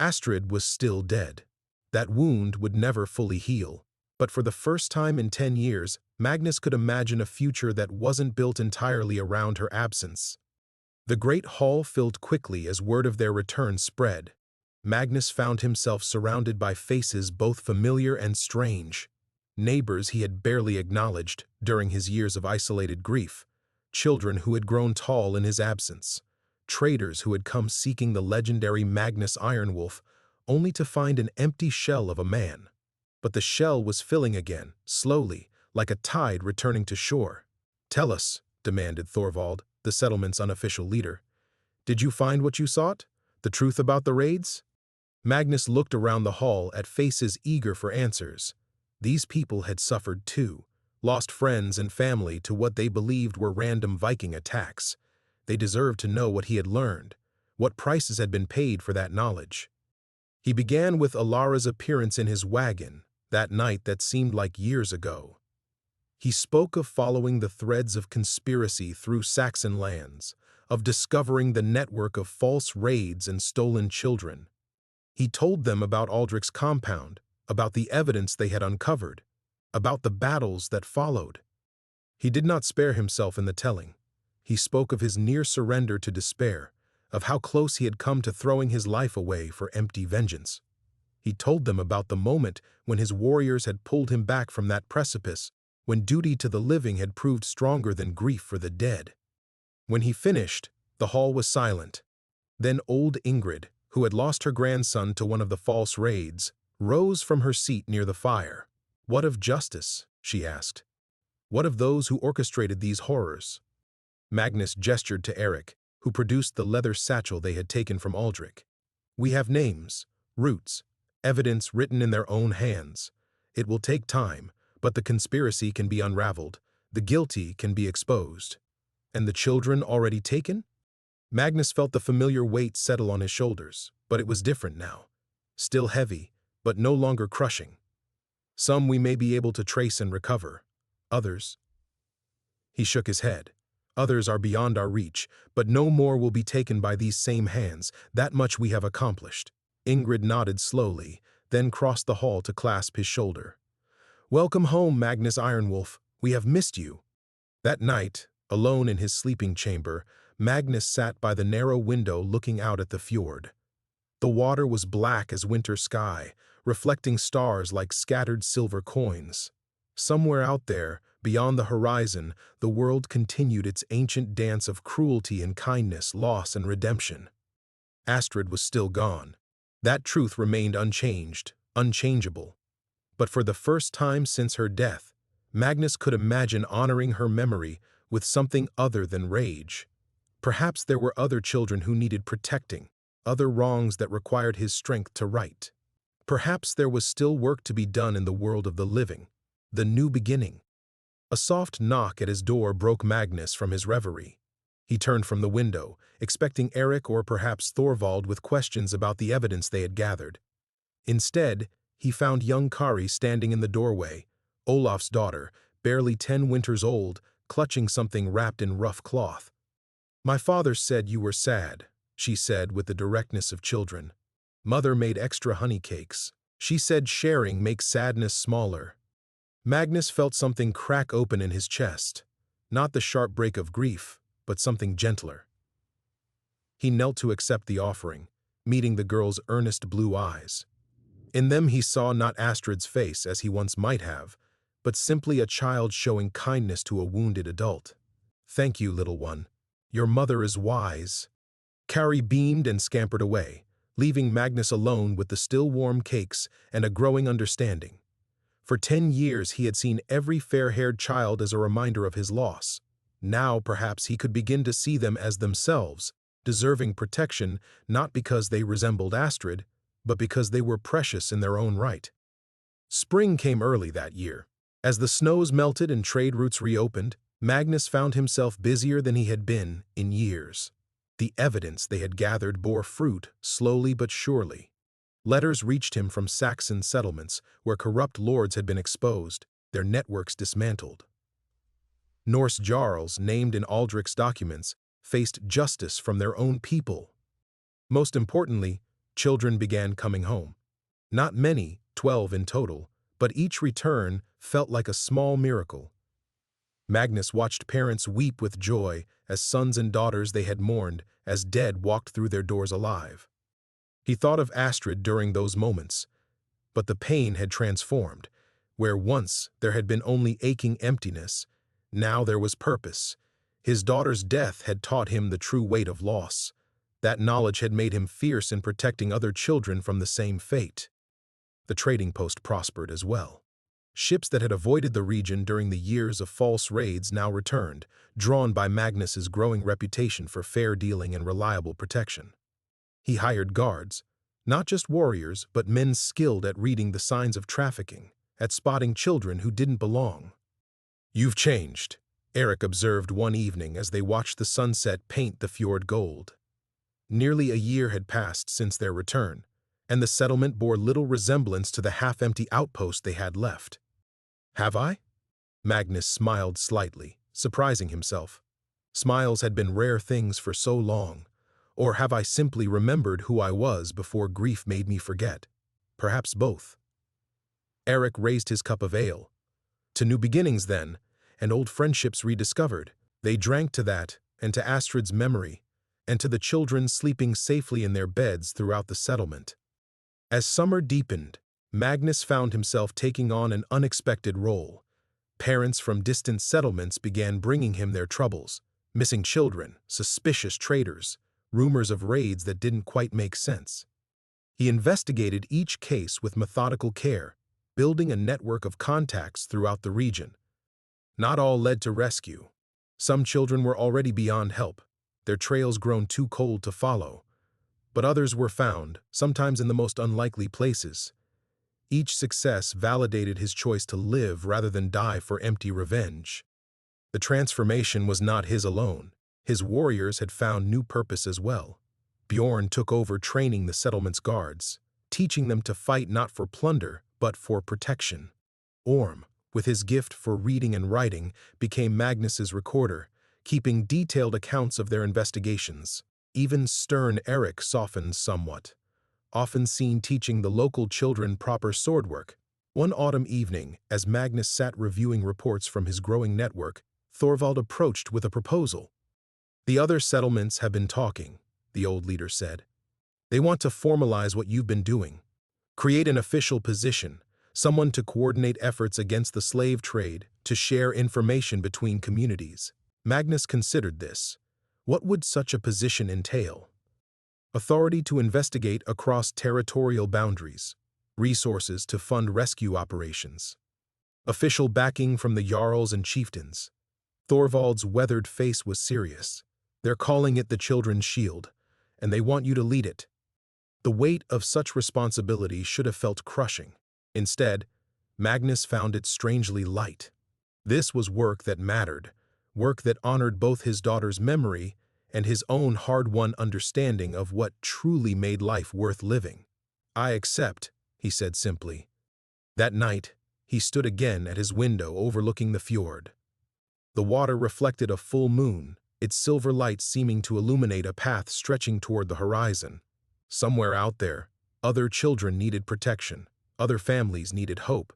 Astrid was still dead. That wound would never fully heal. But for the first time in 10 years, Magnus could imagine a future that wasn't built entirely around her absence. The great hall filled quickly as word of their return spread. Magnus found himself surrounded by faces both familiar and strange. Neighbors he had barely acknowledged during his years of isolated grief. Children who had grown tall in his absence. Traders who had come seeking the legendary Magnus Ironwolf, only to find an empty shell of a man. But the shell was filling again, slowly, like a tide returning to shore. "Tell us," demanded Thorvald, the settlement's unofficial leader. "Did you find what you sought? The truth about the raids?" Magnus looked around the hall at faces eager for answers. These people had suffered too, lost friends and family to what they believed were random Viking attacks. They deserved to know what he had learned, what prices had been paid for that knowledge. He began with Alara's appearance in his wagon, that night that seemed like years ago. He spoke of following the threads of conspiracy through Saxon lands, of discovering the network of false raids and stolen children. He told them about Aldrich's compound, about the evidence they had uncovered, about the battles that followed. He did not spare himself in the telling. He spoke of his near surrender to despair, of how close he had come to throwing his life away for empty vengeance. He told them about the moment when his warriors had pulled him back from that precipice, when duty to the living had proved stronger than grief for the dead. When he finished, the hall was silent. Then old Ingrid, who had lost her grandson to one of the false raids, rose from her seat near the fire. "What of justice?" she asked. "What of those who orchestrated these horrors?" Magnus gestured to Eric, who produced the leather satchel they had taken from Aldrich. "We have names, roots, evidence written in their own hands. It will take time, but the conspiracy can be unraveled, the guilty can be exposed." "And the children already taken?" Magnus felt the familiar weight settle on his shoulders, but it was different now. Still heavy, but no longer crushing. "Some we may be able to trace and recover. Others—" He shook his head. "Others are beyond our reach, but no more will be taken by these same hands. That much we have accomplished. Ingrid nodded slowly, then crossed the hall to clasp his shoulder. "Welcome home, Magnus Ironwolf. We have missed you." That night, alone in his sleeping chamber, Magnus sat by the narrow window looking out at the fjord. The water was black as winter sky, reflecting stars like scattered silver coins. Somewhere out there, beyond the horizon, the world continued its ancient dance of cruelty and kindness, loss and redemption. Astrid was still gone. That truth remained unchanged, unchangeable. But for the first time since her death, Magnus could imagine honoring her memory with something other than rage. Perhaps there were other children who needed protecting, other wrongs that required his strength to right. Perhaps there was still work to be done in the world of the living, the new beginning. A soft knock at his door broke Magnus from his reverie. He turned from the window, expecting Eric or perhaps Thorvald with questions about the evidence they had gathered. Instead, he found young Kari standing in the doorway, Olaf's daughter, barely 10 winters old, clutching something wrapped in rough cloth. "My father said you were sad," she said with the directness of children. "Mother made extra honey cakes. She said sharing makes sadness smaller." Magnus felt something crack open in his chest, not the sharp break of grief, but something gentler. He knelt to accept the offering, meeting the girl's earnest blue eyes. In them he saw not Astrid's face as he once might have, but simply a child showing kindness to a wounded adult. "Thank you, little one. Your mother is wise." Kari beamed and scampered away, leaving Magnus alone with the still warm cakes and a growing understanding. For 10 years he had seen every fair-haired child as a reminder of his loss. Now perhaps he could begin to see them as themselves, deserving protection not because they resembled Astrid, but because they were precious in their own right. Spring came early that year. As the snows melted and trade routes reopened, Magnus found himself busier than he had been in years. The evidence they had gathered bore fruit, slowly but surely. Letters reached him from Saxon settlements where corrupt lords had been exposed, their networks dismantled. Norse jarls, named in Aldrich's documents, faced justice from their own people. Most importantly, children began coming home. Not many, 12 in total, but each return felt like a small miracle. Magnus watched parents weep with joy as sons and daughters they had mourned as dead walked through their doors alive. He thought of Astrid during those moments, but the pain had transformed. Where once there had been only aching emptiness, now there was purpose. His daughter's death had taught him the true weight of loss. That knowledge had made him fierce in protecting other children from the same fate. The trading post prospered as well. Ships that had avoided the region during the years of false raids now returned, drawn by Magnus's growing reputation for fair dealing and reliable protection. He hired guards, not just warriors, but men skilled at reading the signs of trafficking, at spotting children who didn't belong. "You've changed," Eric observed one evening as they watched the sunset paint the fjord gold. Nearly a year had passed since their return, and the settlement bore little resemblance to the half-empty outpost they had left. "Have I?" Magnus smiled slightly, surprising himself. Smiles had been rare things for so long. Or have I simply remembered who I was before grief made me forget? Perhaps both. Eric raised his cup of ale. To new beginnings then, and old friendships rediscovered. They drank to that, and to Astrid's memory, and to the children sleeping safely in their beds throughout the settlement. As summer deepened, Magnus found himself taking on an unexpected role. Parents from distant settlements began bringing him their troubles, missing children, suspicious traders, rumors of raids that didn't quite make sense. He investigated each case with methodical care, building a network of contacts throughout the region. Not all led to rescue. Some children were already beyond help, their trails grown too cold to follow. But others were found, sometimes in the most unlikely places. Each success validated his choice to live rather than die for empty revenge. The transformation was not his alone. His warriors had found new purpose as well. Bjorn took over training the settlement's guards, teaching them to fight not for plunder, but for protection. Orm, with his gift for reading and writing, became Magnus's recorder, keeping detailed accounts of their investigations. Even stern Eric softened somewhat. often seen teaching the local children proper swordwork. One autumn evening, as Magnus sat reviewing reports from his growing network, Thorvald approached with a proposal. "The other settlements have been talking," the old leader said. "They want to formalize what you've been doing. Create an official position, someone to coordinate efforts against the slave trade, to share information between communities." Magnus considered this. What would such a position entail? Authority to investigate across territorial boundaries, resources to fund rescue operations, official backing from the jarls and chieftains. Thorvald's weathered face was serious. "They're calling it the Children's Shield, and they want you to lead it." The weight of such responsibility should have felt crushing. Instead, Magnus found it strangely light. This was work that mattered, work that honored both his daughter's memory and his own hard-won understanding of what truly made life worth living. "I accept," he said simply. That night, he stood again at his window overlooking the fjord. The water reflected a full moon, its silver light seeming to illuminate a path stretching toward the horizon. Somewhere out there, other children needed protection, other families needed hope.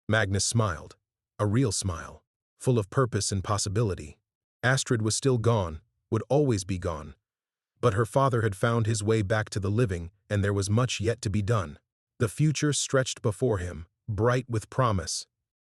Magnus smiled, a real smile, full of purpose and possibility. Astrid was still gone, would always be gone. But her father had found his way back to the living, and there was much yet to be done. The future stretched before him, bright with promise,